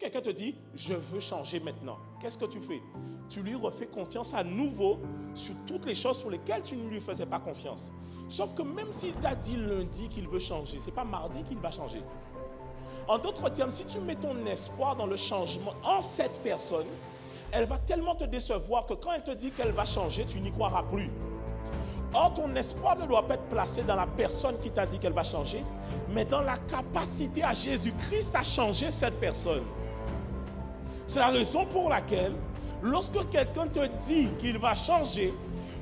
quelqu'un te dit, je veux changer maintenant, qu'est-ce que tu fais? Tu lui refais confiance à nouveau sur toutes les choses sur lesquelles tu ne lui faisais pas confiance. Sauf que même s'il t'a dit lundi qu'il veut changer, ce n'est pas mardi qu'il va changer. En d'autres termes, si tu mets ton espoir dans le changement en cette personne, elle va tellement te décevoir que quand elle te dit qu'elle va changer, tu n'y croiras plus. Or, ton espoir ne doit pas être placé dans la personne qui t'a dit qu'elle va changer, mais dans la capacité à Jésus-Christ à changer cette personne. C'est la raison pour laquelle, lorsque quelqu'un te dit qu'il va changer,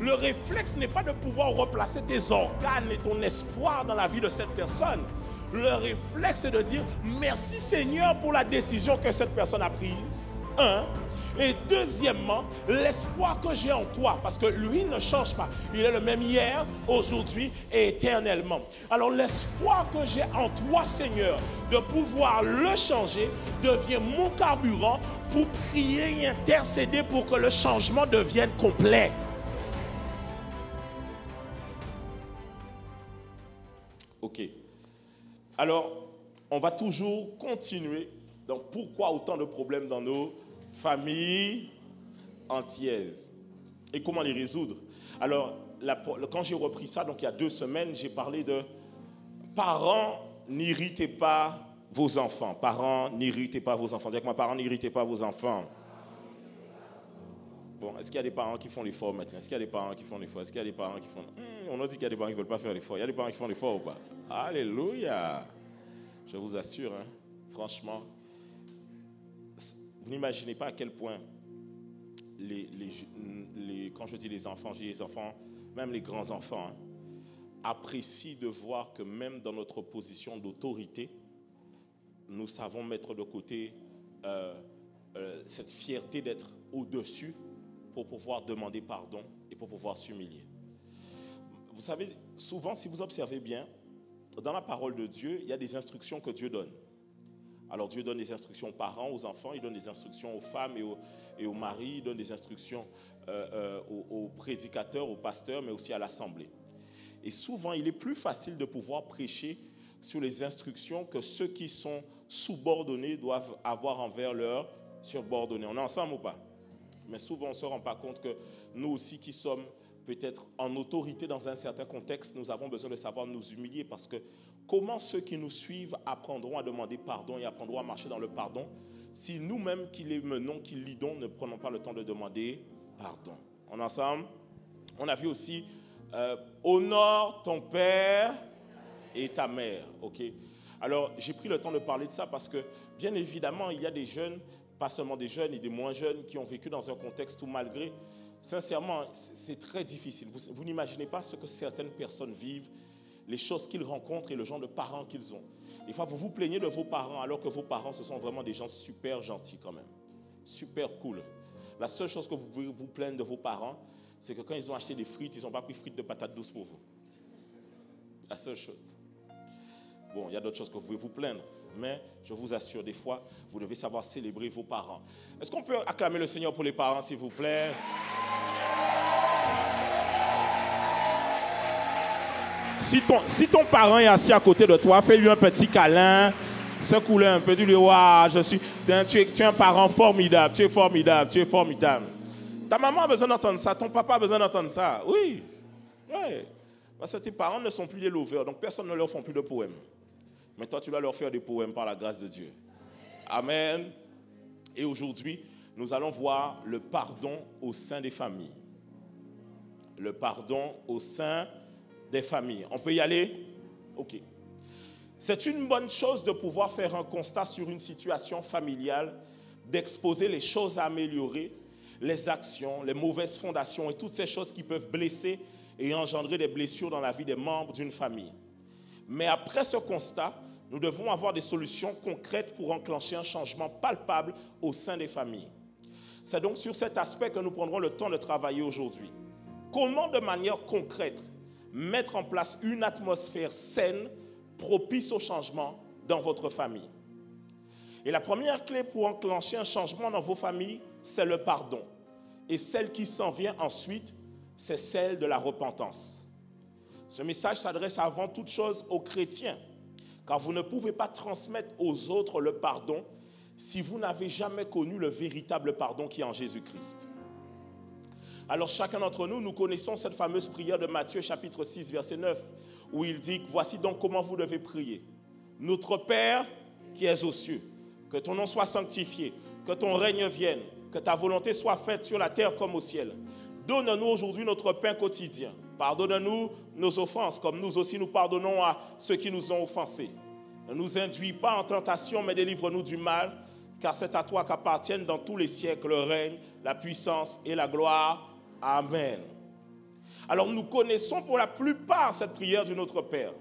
le réflexe n'est pas de pouvoir replacer tes organes et ton espoir dans la vie de cette personne. Le réflexe est de dire merci Seigneur pour la décision que cette personne a prise. Un. Et deuxièmement, l'espoir que j'ai en toi, parce que lui ne change pas. Il est le même hier, aujourd'hui et éternellement. Alors l'espoir que j'ai en toi, Seigneur, de pouvoir le changer, devient mon carburant pour prier et intercéder pour que le changement devienne complet. Ok. Alors, on va toujours continuer. Donc, pourquoi autant de problèmes dans nos familles entières? Et comment les résoudre? Alors, quand j'ai repris ça, donc il y a 2 semaines, j'ai parlé de parents, n'irritez pas vos enfants. Parents, n'irritez pas vos enfants. Dis avec moi, parents, n'irritez pas vos enfants. Bon, est-ce qu'il y a des parents qui font l'effort maintenant? Est-ce qu'il y a des parents qui font l'effort? Est-ce qu'il y a des parents qui font... on a dit qu'il y a des parents qui ne veulent pas faire l'effort. Il y a des parents qui font l'effort ou pas? Alléluia! Je vous assure, hein, franchement, vous n'imaginez pas à quel point, quand je dis les enfants, même les grands-enfants, hein, apprécient de voir que même dans notre position d'autorité, nous savons mettre de côté cette fierté d'être au-dessus pour pouvoir demander pardon et pour pouvoir s'humilier. Vous savez, souvent, si vous observez bien, dans la parole de Dieu, il y a des instructions que Dieu donne. Alors Dieu donne des instructions aux parents, aux enfants, il donne des instructions aux femmes et aux maris, il donne des instructions aux prédicateurs, aux pasteurs, mais aussi à l'assemblée. Et souvent, il est plus facile de pouvoir prêcher sur les instructions que ceux qui sont subordonnés doivent avoir envers leurs subordonnés. On est ensemble ou pas? Mais souvent, on ne se rend pas compte que nous aussi qui sommes peut-être en autorité dans un certain contexte, nous avons besoin de savoir nous humilier parce que comment ceux qui nous suivent apprendront à demander pardon et apprendront à marcher dans le pardon si nous-mêmes qui les menons, qui lidons, ne prenons pas le temps de demander pardon. On est ensemble? On a vu aussi honore ton père et ta mère. Ok. Alors, j'ai pris le temps de parler de ça parce que, bien évidemment, il y a des jeunes, pas seulement des jeunes et des moins jeunes, qui ont vécu dans un contexte où, malgré, sincèrement, c'est très difficile. Vous n'imaginez pas ce que certaines personnes vivent, les choses qu'ils rencontrent et le genre de parents qu'ils ont. Des fois, vous vous plaignez de vos parents alors que vos parents, ce sont vraiment des gens super gentils quand même, super cool. La seule chose que vous pouvez vous plaindre de vos parents, c'est que quand ils ont acheté des frites, ils n'ont pas pris frites de patates douces pour vous. La seule chose. Bon, il y a d'autres choses que vous pouvez vous plaindre, mais je vous assure, des fois, vous devez savoir célébrer vos parents. Est-ce qu'on peut acclamer le Seigneur pour les parents, s'il vous plaît? Si ton parent est assis à côté de toi, fais-lui un petit câlin, secoue-le un peu, dis-lui, waouh, tu es un parent formidable, tu es formidable, tu es formidable. Ta maman a besoin d'entendre ça, ton papa a besoin d'entendre ça, oui. Oui. Parce que tes parents ne sont plus des lovers, donc personne ne leur fait plus de poèmes. Mais toi, tu dois leur faire des poèmes par la grâce de Dieu. Amen. Et aujourd'hui, nous allons voir le pardon au sein des familles. Le pardon au sein des familles. On peut y aller? Ok. C'est une bonne chose de pouvoir faire un constat sur une situation familiale, d'exposer les choses à améliorer, les actions, les mauvaises fondations et toutes ces choses qui peuvent blesser et engendrer des blessures dans la vie des membres d'une famille. Mais après ce constat, nous devons avoir des solutions concrètes pour enclencher un changement palpable au sein des familles. C'est donc sur cet aspect que nous prendrons le temps de travailler aujourd'hui. Comment, de manière concrète, mettre en place une atmosphère saine, propice au changement dans votre famille? Et la première clé pour enclencher un changement dans vos familles, c'est le pardon. Et celle qui s'en vient ensuite, c'est celle de la repentance. Ce message s'adresse avant toute chose aux chrétiens, car vous ne pouvez pas transmettre aux autres le pardon si vous n'avez jamais connu le véritable pardon qui est en Jésus-Christ. Alors chacun d'entre nous, nous connaissons cette fameuse prière de Matthieu chapitre 6 verset 9 où il dit, voici donc comment vous devez prier. Notre Père qui es aux cieux, que ton nom soit sanctifié, que ton règne vienne, que ta volonté soit faite sur la terre comme au ciel. Donne-nous aujourd'hui notre pain quotidien. Pardonne-nous nos offenses, comme nous aussi nous pardonnons à ceux qui nous ont offensés. Ne nous induis pas en tentation, mais délivre-nous du mal, car c'est à toi qu'appartiennent dans tous les siècles le règne, la puissance et la gloire. Amen. Alors nous connaissons pour la plupart cette prière du Notre Père,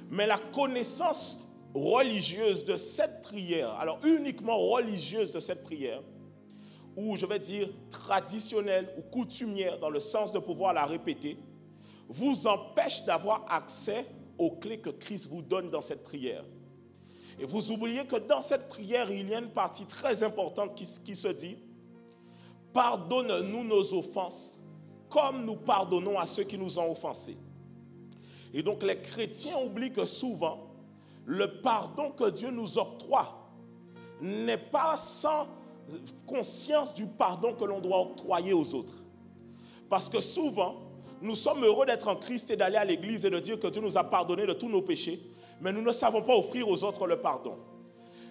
mais la connaissance religieuse de cette prière, alors uniquement religieuse de cette prière, ou je vais dire traditionnelle ou coutumière dans le sens de pouvoir la répéter, vous empêche d'avoir accès aux clés que Christ vous donne dans cette prière. Et vous oubliez que dans cette prière, il y a une partie très importante qui se dit « Pardonne-nous nos offenses, comme nous pardonnons à ceux qui nous ont offensés. » Et donc les chrétiens oublient que souvent, le pardon que Dieu nous octroie n'est pas sans conscience du pardon que l'on doit octroyer aux autres. Parce que souvent, nous sommes heureux d'être en Christ et d'aller à l'église et de dire que Dieu nous a pardonné de tous nos péchés, mais nous ne savons pas offrir aux autres le pardon.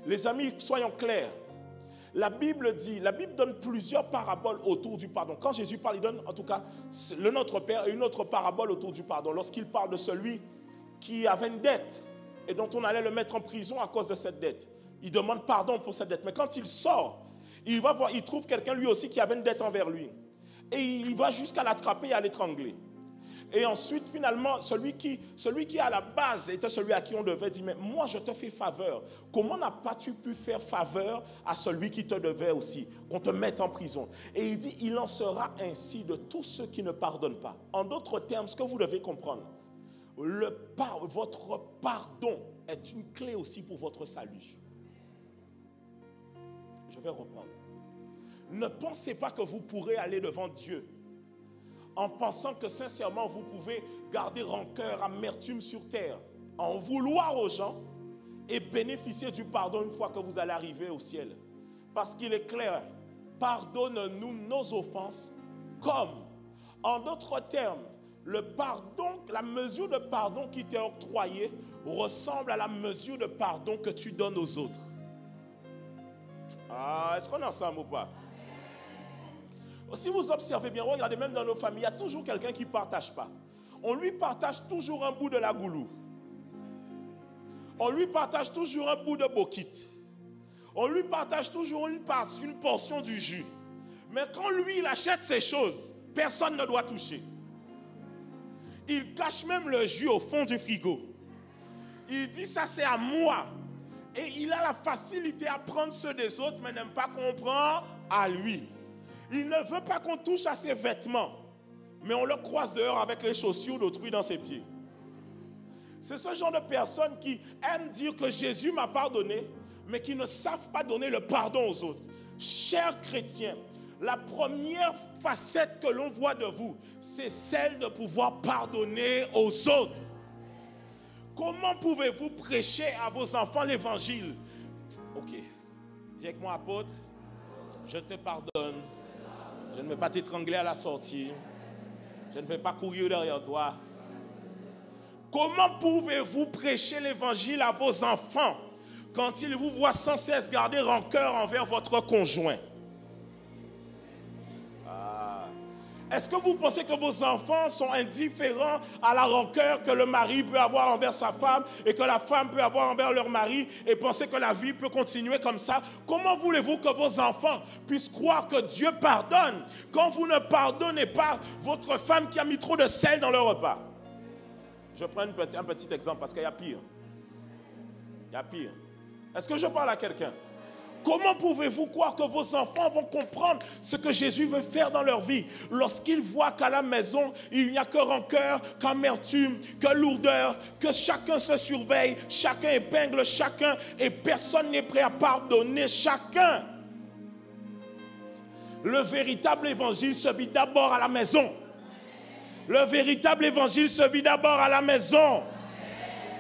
Les amis, soyons clairs. La Bible donne plusieurs paraboles autour du pardon. Quand Jésus parle, il donne en tout cas le Notre Père et une autre parabole autour du pardon. Lorsqu'il parle de celui qui avait une dette et dont on allait le mettre en prison à cause de cette dette, il demande pardon pour cette dette. Mais quand il sort, il trouve quelqu'un lui aussi qui avait une dette envers lui. Et il va jusqu'à l'attraper et à l'étrangler. Et ensuite, finalement, celui qui à la base était celui à qui on devait dire, mais moi je te fais faveur. Comment n'as pas-tu pu faire faveur à celui qui te devait aussi, qu'on te mette en prison? Et il dit, il en sera ainsi de tous ceux qui ne pardonnent pas. En d'autres termes, ce que vous devez comprendre, votre pardon est une clé aussi pour votre salut. Je vais reprendre. Ne pensez pas que vous pourrez aller devant Dieu en pensant que sincèrement vous pouvez garder rancœur, amertume sur terre, en vouloir aux gens et bénéficier du pardon une fois que vous allez arriver au ciel. Parce qu'il est clair, pardonne-nous nos offenses comme, en d'autres termes, le pardon, la mesure de pardon qui t'est octroyée ressemble à la mesure de pardon que tu donnes aux autres. Ah, est-ce qu'on est ensemble ou pas? Si vous observez bien, regardez même dans nos familles, il y a toujours quelqu'un qui ne partage pas. On lui partage toujours un bout de la goulou. On lui partage toujours un bout de bokit. On lui partage toujours une portion du jus. Mais quand lui, il achète ces choses, personne ne doit toucher. Il cache même le jus au fond du frigo. Il dit, ça c'est à moi. Et il a la facilité à prendre ceux des autres, mais n'aime pas qu'on prend à lui. Il ne veut pas qu'on touche à ses vêtements, mais on le croise dehors avec les chaussures d'autrui dans ses pieds. C'est ce genre de personnes qui aiment dire que Jésus m'a pardonné, mais qui ne savent pas donner le pardon aux autres. Chers chrétiens, la première facette que l'on voit de vous, c'est celle de pouvoir pardonner aux autres. Comment pouvez-vous prêcher à vos enfants l'évangile? Ok, dis avec moi, apôtre, je te pardonne. Je ne vais pas t'étrangler à la sortie. Je ne vais pas courir derrière toi. Comment pouvez-vous prêcher l'évangile à vos enfants quand ils vous voient sans cesse garder rancœur envers votre conjoint? Est-ce que vous pensez que vos enfants sont indifférents à la rancœur que le mari peut avoir envers sa femme et que la femme peut avoir envers leur mari et penser que la vie peut continuer comme ça? Comment voulez-vous que vos enfants puissent croire que Dieu pardonne quand vous ne pardonnez pas votre femme qui a mis trop de sel dans le repas? Je prends un petit exemple parce qu'il y a pire. Il y a pire. Est-ce que je parle à quelqu'un? Comment pouvez-vous croire que vos enfants vont comprendre ce que Jésus veut faire dans leur vie lorsqu'ils voient qu'à la maison, il n'y a que rancœur, qu'amertume, que lourdeur, que chacun se surveille, chacun épingle chacun et personne n'est prêt à pardonner chacun? Le véritable évangile se vit d'abord à la maison. Le véritable évangile se vit d'abord à la maison.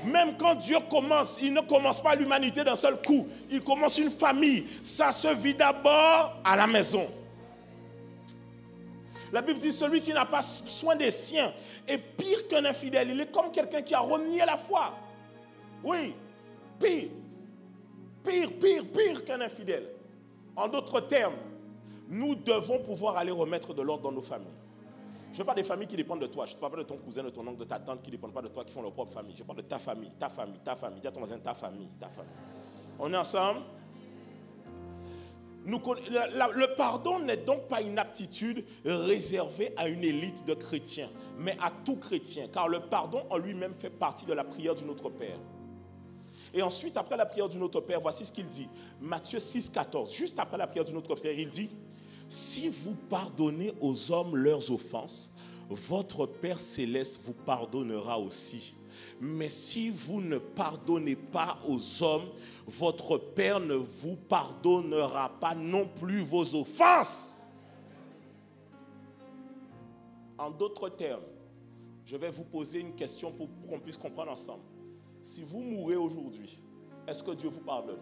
Même quand Dieu commence, il ne commence pas l'humanité d'un seul coup. Il commence une famille. Ça se vit d'abord à la maison. La Bible dit, celui qui n'a pas soin des siens est pire qu'un infidèle. Il est comme quelqu'un qui a renié la foi. Oui, pire. Pire qu'un infidèle. En d'autres termes, nous devons pouvoir aller remettre de l'ordre dans nos familles. Je ne parle des familles qui dépendent de toi. Je ne parle pas de ton cousin, de ton oncle, de ta tante qui ne dépendent pas de toi, qui font leur propre famille. Je parle de ta famille. Dis à ton voisin, ta famille. On est ensemble? Le pardon n'est donc pas une aptitude réservée à une élite de chrétiens, mais à tout chrétien, car le pardon en lui-même fait partie de la prière du Notre Père. Et ensuite, après la prière du Notre Père, voici ce qu'il dit. Matthieu 6, 14, juste après la prière du Notre Père, il dit, « Si vous pardonnez aux hommes leurs offenses, votre Père céleste vous pardonnera aussi. Mais si vous ne pardonnez pas aux hommes, votre Père ne vous pardonnera pas non plus vos offenses. » En d'autres termes, je vais vous poser une question pour qu'on puisse comprendre ensemble. Si vous mourrez aujourd'hui, est-ce que Dieu vous pardonne?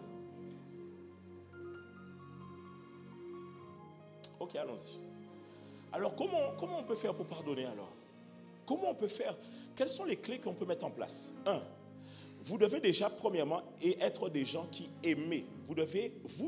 Ok, allons-y. Alors, comment on peut faire pour pardonner alors? Comment on peut faire? Quelles sont les clés qu'on peut mettre en place? 1. Vous devez déjà, premièrement, être des gens qui aiment. Vous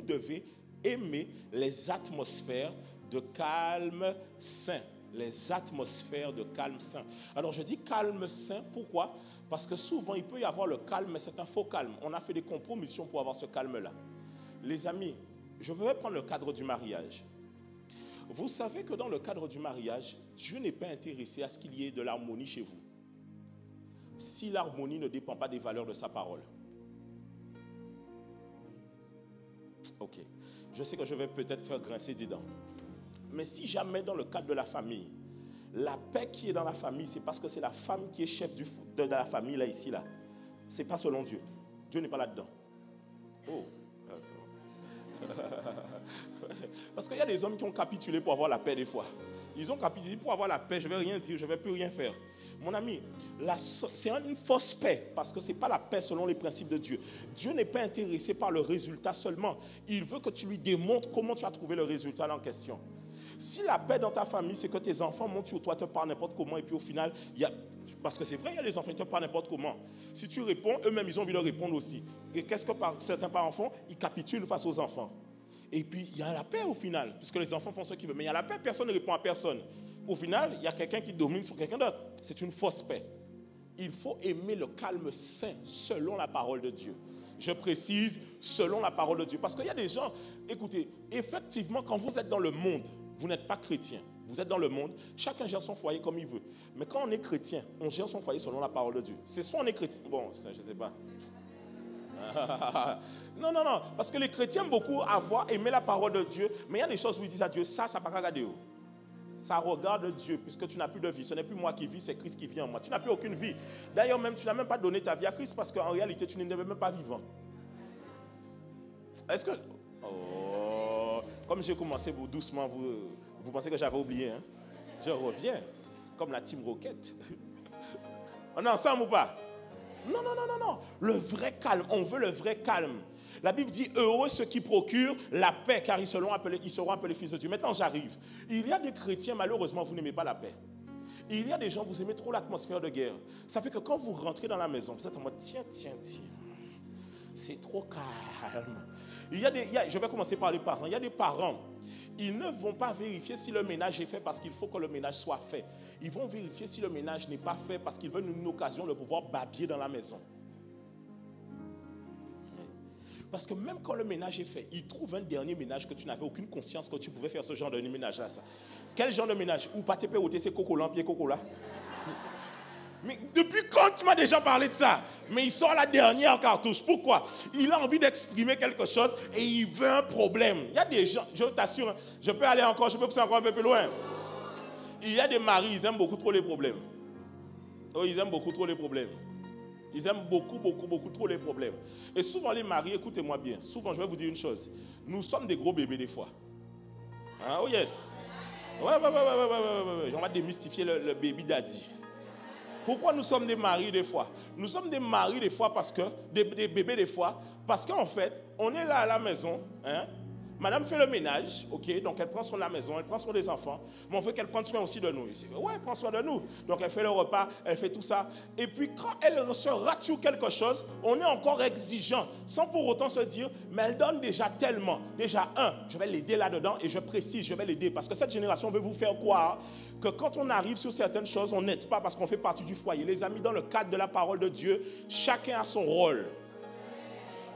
devez aimer les atmosphères de calme sain. Les atmosphères de calme sain. Alors, je dis calme sain, pourquoi? Parce que souvent, il peut y avoir le calme, mais c'est un faux calme. On a fait des compromissions pour avoir ce calme-là. Les amis, je vais prendre le cadre du mariage. Vous savez que dans le cadre du mariage, Dieu n'est pas intéressé à ce qu'il y ait de l'harmonie chez vous. Si l'harmonie ne dépend pas des valeurs de sa parole. Ok. Je sais que je vais peut-être faire grincer des dents. Mais si jamais dans le cadre de la famille, la paix qui est dans la famille, c'est parce que c'est la femme qui est chef de la famille, là, ici, là. C'est pas selon Dieu. Dieu n'est pas là-dedans. Oh. Parce qu'il y a des hommes qui ont capitulé pour avoir la paix des fois. Ils ont capitulé pour avoir la paix, je ne vais rien dire, je ne vais plus rien faire. Mon ami, c'est une fausse paix parce que ce n'est pas la paix selon les principes de Dieu. Dieu n'est pas intéressé par le résultat seulement. Il veut que tu lui démontres comment tu as trouvé le résultat en question. Si la paix dans ta famille, c'est que tes enfants montent sur toi, te parlent n'importe comment, et puis au final, parce que c'est vrai, il y a des enfants qui te parlent n'importe comment. Si tu réponds, eux-mêmes, ils ont envie de répondre aussi. Et qu'est-ce que certains parents font? Ils capitulent face aux enfants. Et puis, il y a la paix au final, puisque les enfants font ce qu'ils veulent. Mais il y a la paix, personne ne répond à personne. Au final, il y a quelqu'un qui domine sur quelqu'un d'autre. C'est une fausse paix. Il faut aimer le calme sain selon la parole de Dieu. Je précise, selon la parole de Dieu. Parce qu'il y a des gens, écoutez, effectivement, quand vous êtes dans le monde, vous n'êtes pas chrétien. Vous êtes dans le monde, chacun gère son foyer comme il veut. Mais quand on est chrétien, on gère son foyer selon la parole de Dieu. C'est soit on est chrétien, bon, je ne sais pas. Non, parce que les chrétiens beaucoup aimé la parole de Dieu, mais il y a des choses où ils disent à Dieu, ça ne va pas regarder. Ça regarde Dieu, puisque tu n'as plus de vie. Ce n'est plus moi qui vis, c'est Christ qui vit en moi. Tu n'as plus aucune vie. D'ailleurs, même, tu n'as même pas donné ta vie à Christ, parce qu'en réalité, tu n'es même pas vivant. Est-ce que... Oh, comme j'ai commencé doucement, vous pensez que j'avais oublié, hein? Je reviens, comme la Team Rocket. On est ensemble ou pas? Non. Le vrai calme, on veut le vrai calme. La Bible dit, heureux ceux qui procurent la paix, car ils seront appelés fils de Dieu. Maintenant, j'arrive. Il y a des chrétiens, malheureusement, vous n'aimez pas la paix. Il y a des gens, vous aimez trop l'atmosphère de guerre. Ça fait que quand vous rentrez dans la maison, vous êtes en mode, tiens, c'est trop calme. Je vais commencer par les parents. Il y a des parents, ils ne vont pas vérifier si le ménage est fait parce qu'il faut que le ménage soit fait. Ils vont vérifier si le ménage n'est pas fait parce qu'ils veulent une occasion de pouvoir babiller dans la maison. Parce que même quand le ménage est fait, ils trouvent un dernier ménage que tu n'avais aucune conscience que tu pouvais faire ce genre de ménage-là. Quel genre de ménage? Ou pas te péroter, c'est coco-là, pied coco-là. Mais depuis quand tu m'as déjà parlé de ça? Mais il sort la dernière cartouche. Pourquoi? Il a envie d'exprimer quelque chose et il veut un problème. Il y a des gens, je t'assure, je peux aller encore, je peux pousser encore un peu plus loin. Il y a des maris, ils aiment beaucoup trop les problèmes. Oh, ils aiment beaucoup trop les problèmes. Ils aiment beaucoup trop les problèmes. Et souvent les maris, écoutez-moi bien, souvent je vais vous dire une chose. Nous sommes des gros bébés des fois. Ah, oh yes. Ouais. On va démystifier le baby daddy. Pourquoi nous sommes des maris des fois? Nous sommes des maris des fois parce que, des bébés des fois, parce qu'en fait, on est là à la maison, hein? Madame fait le ménage, ok, donc elle prend soin de la maison, elle prend soin des enfants, mais on veut qu'elle prenne soin aussi de nous. Ouais, elle prend soin de nous. Donc elle fait le repas, elle fait tout ça. Et puis quand elle se rate sur quelque chose, on est encore exigeant, sans pour autant se dire, mais elle donne déjà tellement. Déjà, je vais l'aider là-dedans, et je précise, je vais l'aider. Parce que cette génération veut vous faire croire que quand on arrive sur certaines choses, on n'aide pas parce qu'on fait partie du foyer. Les amis, dans le cadre de la parole de Dieu, chacun a son rôle.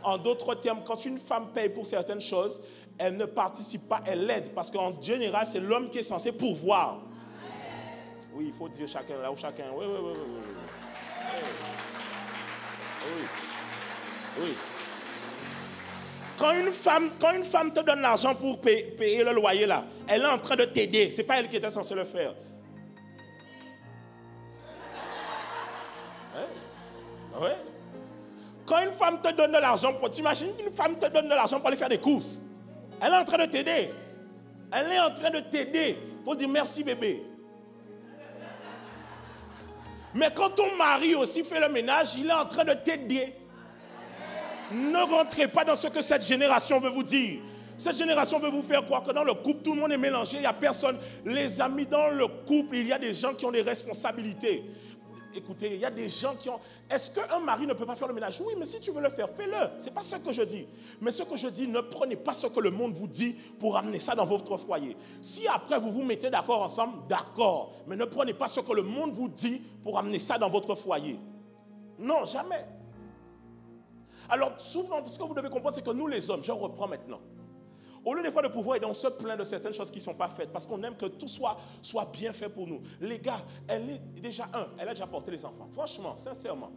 En d'autres termes, quand une femme paye pour certaines choses, elle ne participe pas, elle aide. Parce qu'en général, c'est l'homme qui est censé pourvoir. Oui, il faut dire chacun là où chacun. Oui. Oui. Quand une femme te donne l'argent pour payer le loyer là, elle est en train de t'aider. Ce n'est pas elle qui était censée le faire. Oui. Quand une femme te donne de l'argent, t'imagines une femme te donne de l'argent pour aller faire des courses. Elle est en train de t'aider. Elle est en train de t'aider. Il faut dire merci bébé. Mais quand ton mari aussi fait le ménage, il est en train de t'aider. Ne rentrez pas dans ce que cette génération veut vous dire. Cette génération veut vous faire croire que dans le couple, tout le monde est mélangé, il n'y a personne. Les amis, dans le couple, il y a des gens qui ont des responsabilités. Écoutez, il y a des gens qui ont... Est-ce qu'un mari ne peut pas faire le ménage? Oui, mais si tu veux le faire, fais-le. Ce n'est pas ce que je dis. Mais ce que je dis, ne prenez pas ce que le monde vous dit pour amener ça dans votre foyer. Si après vous vous mettez d'accord ensemble, d'accord. Mais ne prenez pas ce que le monde vous dit pour amener ça dans votre foyer. Non, jamais. Alors, souvent, ce que vous devez comprendre, c'est que nous les hommes, je reprends maintenant. Au lieu des fois de pouvoir aider, on se plaint de certaines choses qui ne sont pas faites parce qu'on aime que tout soit bien fait pour nous. Les gars, elle est déjà elle a déjà porté les enfants. Franchement, sincèrement,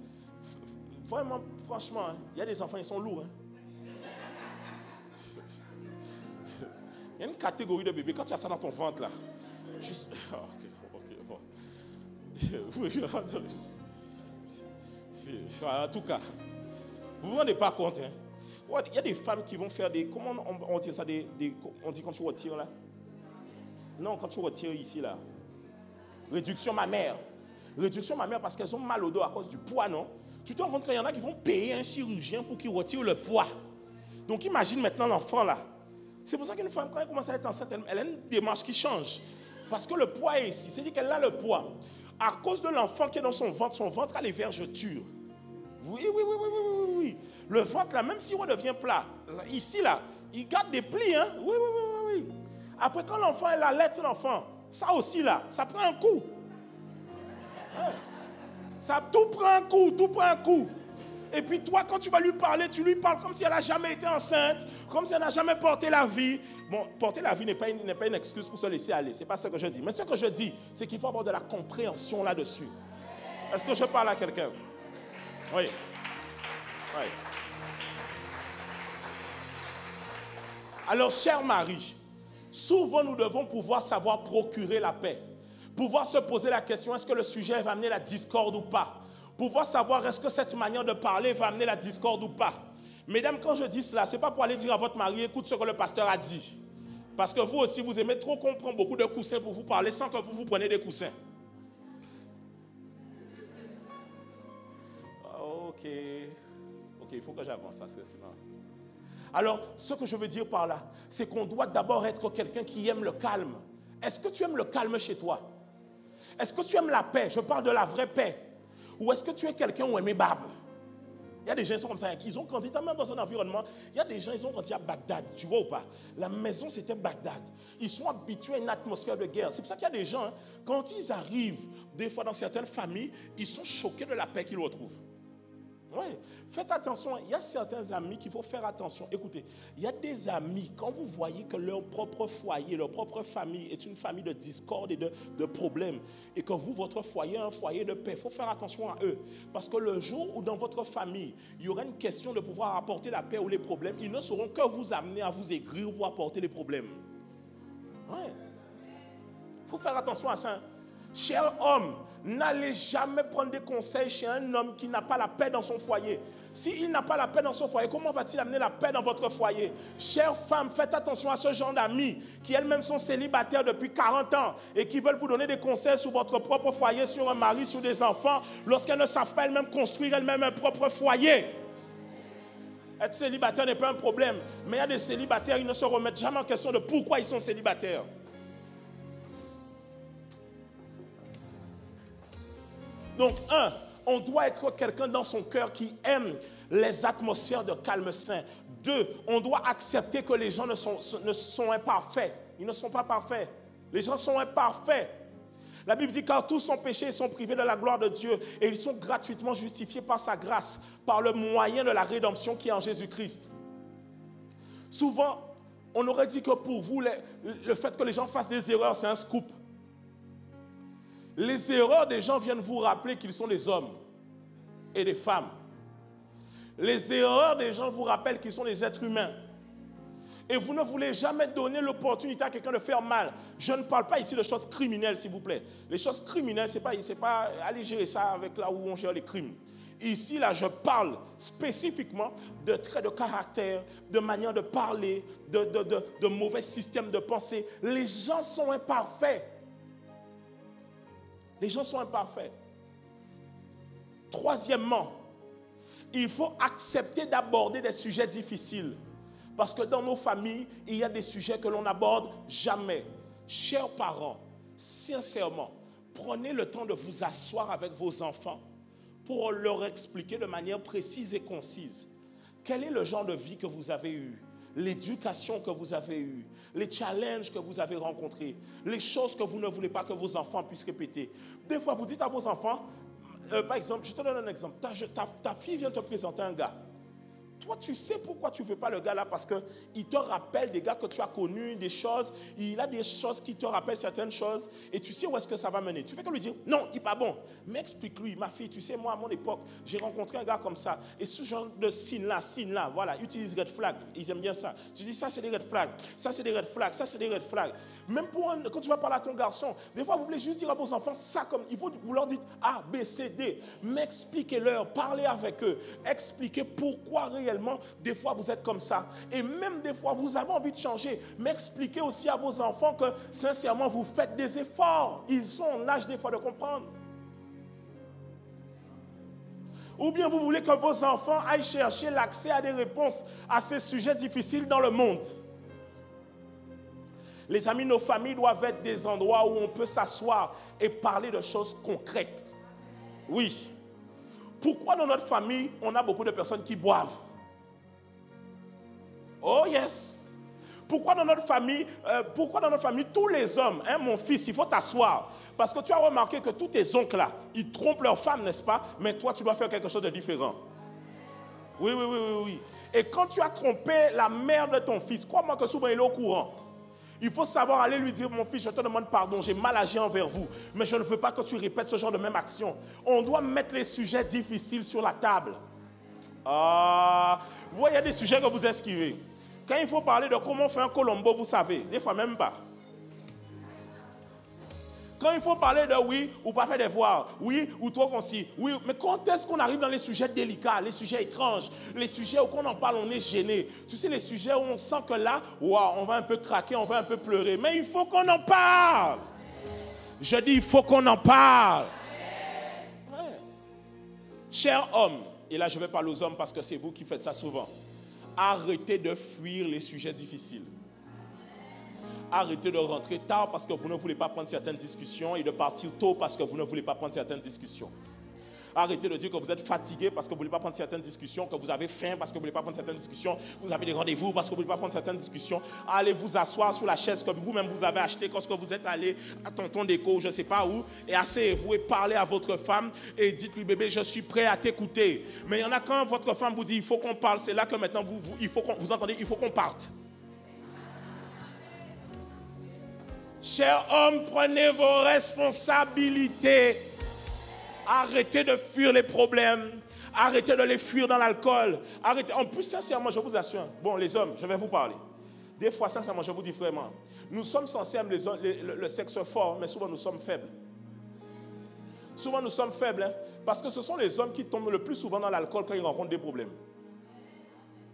franchement, il y a des enfants, ils sont lourds. Il y a une catégorie de bébés, quand tu as ça dans ton ventre là, tu sais... En tout cas, vous ne vous rendez pas compte, hein? Il y a des femmes qui vont faire des... Comment on tire ça? On dit quand tu retires là? Non, quand tu retires ici là. Réduction mammaire. Réduction mammaire parce qu'elles ont mal au dos à cause du poids, non? Tu te rends compte qu'il y en a qui vont payer un chirurgien pour qu'il retire le poids. Donc imagine maintenant l'enfant là. C'est pour ça qu'une femme, quand elle commence à être enceinte, elle a une démarche qui change. Parce que le poids est ici. C'est-à-dire qu'elle a le poids. À cause de l'enfant qui est dans son ventre a les vergetures. Oui. Le ventre, là, même s'il redevient plat, ici, là, il garde des plis, hein? Oui. Après, quand l'enfant, elle allait l'enfant, ça aussi, là, ça prend un coup. Ouais. Ça, tout prend un coup. Et puis, toi, quand tu vas lui parler, tu lui parles comme si elle n'a jamais été enceinte, comme si elle n'a jamais porté la vie. Bon, porter la vie n'est pas une excuse pour se laisser aller. Ce n'est pas ce que je dis. Mais ce que je dis, c'est qu'il faut avoir de la compréhension là-dessus. Est-ce que je parle à quelqu'un? Oui. Alors, cher mari, souvent nous devons pouvoir savoir procurer la paix. Pouvoir se poser la question, est-ce que le sujet va amener la discorde ou pas? Pouvoir savoir, est-ce que cette manière de parler va amener la discorde ou pas? Mesdames, quand je dis cela, ce n'est pas pour aller dire à votre mari, écoute ce que le pasteur a dit. Parce que vous aussi, vous aimez trop qu'on prenne beaucoup de coussins pour vous parler sans que vous preniez des coussins. Ok, il faut que j'avance. Alors, ce que je veux dire par là, c'est qu'on doit d'abord être quelqu'un qui aime le calme. Est-ce que tu aimes le calme chez toi? Est-ce que tu aimes la paix? Je parle de la vraie paix. Ou est-ce que tu es quelqu'un où aimer barbe? Il y a des gens qui sont comme ça. Ils ont grandi, même dans un environnement. Il y a des gens, ils ont grandi à Bagdad. Tu vois ou pas? La maison, c'était Bagdad. Ils sont habitués à une atmosphère de guerre. C'est pour ça qu'il y a des gens, quand ils arrivent, des fois dans certaines familles, ils sont choqués de la paix qu'ils retrouvent. Oui, faites attention, il y a certains amis qu'il faut faire attention. Écoutez, il y a des amis, quand vous voyez que leur propre foyer, leur propre famille est une famille de discorde et de problèmes, et que vous, votre foyer est un foyer de paix, il faut faire attention à eux. Parce que le jour où dans votre famille, il y aura une question de pouvoir apporter la paix ou les problèmes, ils ne sauront que vous amener à vous aigrir pour apporter les problèmes. Oui, il faut faire attention à ça. Cher homme, n'allez jamais prendre des conseils chez un homme qui n'a pas la paix dans son foyer. S'il n'a pas la paix dans son foyer, comment va-t-il amener la paix dans votre foyer? Chère femme, faites attention à ce genre d'amis qui elles-mêmes sont célibataires depuis 40 ans et qui veulent vous donner des conseils sur votre propre foyer, sur un mari, sur des enfants, lorsqu'elles ne savent pas elles-mêmes construire elles-mêmes un propre foyer. Être célibataire n'est pas un problème, mais il y a des célibataires, ils ne se remettent jamais en question de pourquoi ils sont célibataires. Donc, on doit être quelqu'un dans son cœur qui aime les atmosphères de calme sain. 2, on doit accepter que les gens ne sont imparfaits. Ils ne sont pas parfaits. Les gens sont imparfaits. La Bible dit car tous sont péchés et sont privés de la gloire de Dieu et ils sont gratuitement justifiés par sa grâce, par le moyen de la rédemption qui est en Jésus-Christ. Souvent, on aurait dit que pour vous, le fait que les gens fassent des erreurs, c'est un scoop. Les erreurs des gens viennent vous rappeler qu'ils sont des hommes et des femmes. Les erreurs des gens vous rappellent qu'ils sont des êtres humains. Et vous ne voulez jamais donner l'opportunité à quelqu'un de faire mal. Je ne parle pas ici de choses criminelles, s'il vous plaît. Les choses criminelles, c'est pas aller gérer ça avec là où on gère les crimes. Ici, là, je parle spécifiquement de traits de caractère, de manière de parler, de mauvais systèmes de pensée. Les gens sont imparfaits. Les gens sont imparfaits. Troisièmement, il faut accepter d'aborder des sujets difficiles. Parce que dans nos familles, il y a des sujets que l'on n'aborde jamais. Chers parents, sincèrement, prenez le temps de vous asseoir avec vos enfants pour leur expliquer de manière précise et concise quel est le genre de vie que vous avez eu, l'éducation que vous avez eue, les challenges que vous avez rencontrés, les choses que vous ne voulez pas que vos enfants puissent répéter. Des fois, vous dites à vos enfants, par exemple, je te donne un exemple, ta fille vient te présenter un gars. Toi, tu sais pourquoi tu ne veux pas le gars là, parce qu'il te rappelle des gars que tu as connus, des choses, il a des choses qui te rappellent certaines choses, et tu sais où est-ce que ça va mener. Tu fais que lui dire, non, il n'est pas bon. Mais explique-lui, ma fille, tu sais, moi, à mon époque, j'ai rencontré un gars comme ça, et ce genre de signe-là, voilà, utilise red flag, ils aiment bien ça. Tu dis, ça c'est des red flags, ça c'est des red flags, ça c'est des red flags. Même quand tu vas parler à ton garçon, des fois, vous voulez juste dire à vos enfants ça comme, il faut vous leur dire A, B, C, D, mais expliquez-leur, parlez avec eux, expliquez pourquoi réellement, des fois, vous êtes comme ça. Et même des fois, vous avez envie de changer, mais expliquez aussi à vos enfants que, sincèrement, vous faites des efforts. Ils sont en âge des fois de comprendre. Ou bien vous voulez que vos enfants aillent chercher l'accès à des réponses à ces sujets difficiles dans le monde. Les amis, nos familles doivent être des endroits où on peut s'asseoir et parler de choses concrètes. Oui. Pourquoi dans notre famille, on a beaucoup de personnes qui boivent? Oh yes. Pourquoi dans notre famille, tous les hommes, hein, mon fils, il faut t'asseoir. Parce que tu as remarqué que tous tes oncles là, ils trompent leurs femmes, n'est-ce pas? Mais toi, tu dois faire quelque chose de différent. Oui. Et quand tu as trompé la mère de ton fils, crois-moi que souvent il est au courant. Il faut savoir aller lui dire, mon fils, je te demande pardon, j'ai mal agi envers vous, mais je ne veux pas que tu répètes ce genre de même action. On doit mettre les sujets difficiles sur la table. Vous voyez, il y a des sujets que vous esquivez. Quand il faut parler de comment on fait un colombo, vous savez, des fois même pas. Quand il faut parler de oui ou pas faire des devoirs, oui ou trop concis, oui, mais quand est-ce qu'on arrive dans les sujets délicats, les sujets étranges, les sujets où quand on en parle, on est gêné. Tu sais, les sujets où on sent que là, wow, on va un peu craquer, on va un peu pleurer, mais il faut qu'on en parle. Je dis, il faut qu'on en parle. Ouais. Chers hommes, et là je vais parler aux hommes parce que c'est vous qui faites ça souvent, arrêtez de fuir les sujets difficiles. Arrêtez de rentrer tard parce que vous ne voulez pas prendre certaines discussions et de partir tôt parce que vous ne voulez pas prendre certaines discussions. Arrêtez de dire que vous êtes fatigué parce que vous ne voulez pas prendre certaines discussions, que vous avez faim parce que vous ne voulez pas prendre certaines discussions, vous avez des rendez-vous parce que vous ne voulez pas prendre certaines discussions. Allez vous asseoir sur la chaise que vous-même vous avez acheté lorsque vous êtes allé à Tonton Déco, je ne sais pas où, et asseyez-vous et parlez à votre femme et dites-lui, bébé, je suis prêt à t'écouter. Mais il y en a quand votre femme vous dit, il faut qu'on parle, c'est là que maintenant vous entendez, il faut qu'on parte. Chers hommes, prenez vos responsabilités. Arrêtez de fuir les problèmes. Arrêtez de les fuir dans l'alcool. Arrêtez. En plus, sincèrement, je vous assure. Bon, les hommes, je vais vous parler. Des fois, sincèrement, je vous dis vraiment. Nous sommes censés aimer le sexe fort, mais souvent nous sommes faibles. Souvent, nous sommes faibles, hein, parce que ce sont les hommes qui tombent le plus souvent dans l'alcool quand ils rencontrent des problèmes.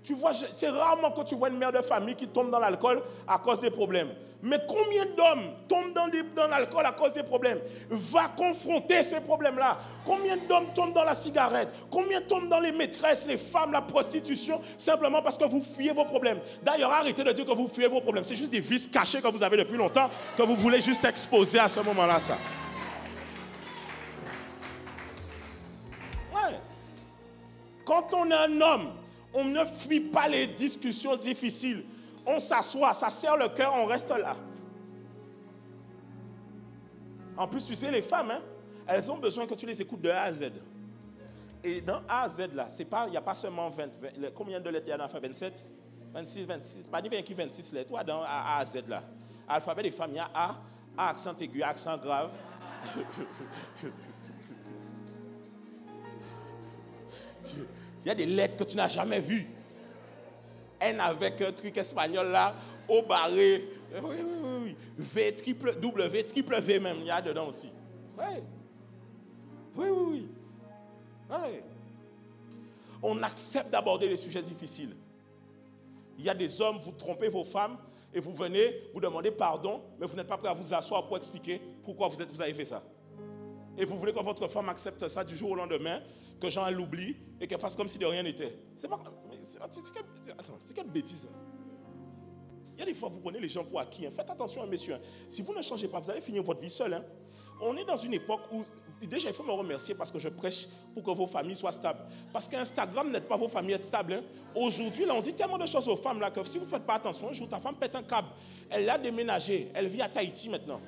Tu vois, c'est rarement que tu vois une mère de famille qui tombe dans l'alcool à cause des problèmes. Mais combien d'hommes tombent dans l'alcool à cause des problèmes? Va confronter ces problèmes-là. Combien d'hommes tombent dans la cigarette? Combien tombent dans les maîtresses, les femmes, la prostitution, simplement parce que vous fuyez vos problèmes? D'ailleurs, arrêtez de dire que vous fuyez vos problèmes. C'est juste des vices cachés que vous avez depuis longtemps, que vous voulez juste exposer à ce moment-là, ça. Ouais. Quand on est un homme, on ne fuit pas les discussions difficiles. On s'assoit, ça serre le cœur, on reste là. En plus, tu sais, les femmes, hein, elles ont besoin que tu les écoutes de A à Z. Et dans A à Z, là, il n'y a pas seulement 20, combien de lettres il y a dans l'alphabet? 27, 26, 26. Pas dit 26 lettres. Toi, dans A à Z, là. Alphabet des femmes, il y a A accent aigu, accent grave. Il y a des lettres que tu n'as jamais vues. N avec un truc espagnol là, O barré. Oui. V, triple W, triple V même, il y a dedans aussi. Oui. On accepte d'aborder les sujets difficiles. Il y a des hommes, vous trompez vos femmes et vous venez, vous demandez pardon, mais vous n'êtes pas prêt à vous asseoir pour expliquer pourquoi vous avez fait ça. Et vous voulez que votre femme accepte ça du jour au lendemain, que Jean l'oublie et qu'elle fasse comme si de rien n'était. C'est quelle bêtise. Il y a des fois, vous prenez les gens pour acquis. Faites attention, messieurs. Si vous ne changez pas, vous allez finir votre vie seul. Hein. On est dans une époque où, déjà, il faut me remercier parce que je prêche pour que vos familles soient stables. Parce qu'Instagram n'aide pas vos familles à être stables. Hein. Aujourd'hui, là, on dit tellement de choses aux femmes là, que si vous ne faites pas attention, un jour, ta femme pète un câble. Elle a déménagé. Elle vit à Tahiti maintenant.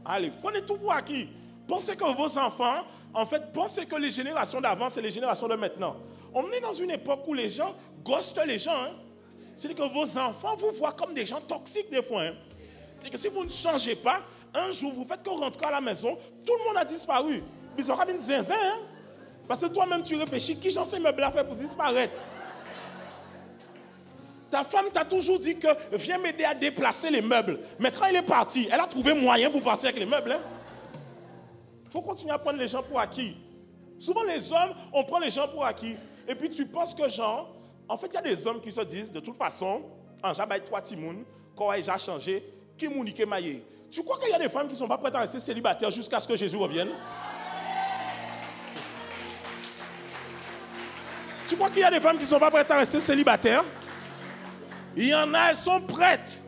Allez, prenez tout pour acquis. Pensez que vos enfants, en fait, pensez que les générations d'avant, c'est les générations de maintenant. On est dans une époque où les gens ghostent les gens. Hein. C'est-à-dire que vos enfants vous voient comme des gens toxiques des fois. Hein. C'est-à-dire que si vous ne changez pas, un jour, vous faites que rentrer à la maison, tout le monde a disparu. Mais ça aura bien zinzin, hein. Parce que toi-même, tu réfléchis, qui j'en sais me bla fait pour disparaître? Ta femme t'a toujours dit que viens m'aider à déplacer les meubles. Mais quand il est parti, elle a trouvé moyen pour partir avec les meubles. Il faut continuer à prendre les gens pour acquis. Souvent, les hommes, on prend les gens pour acquis. Et puis, tu penses que genre... En fait, il y a des hommes qui se disent, de toute façon, en j'abaye toi, Timoun, quand il a changé, qui mounique maillé. Tu crois qu'il y a des femmes qui ne sont pas prêtes à rester célibataires jusqu'à ce que Jésus revienne? Tu crois qu'il y a des femmes qui ne sont pas prêtes à rester célibataires? Il y en a, elles sont prêtes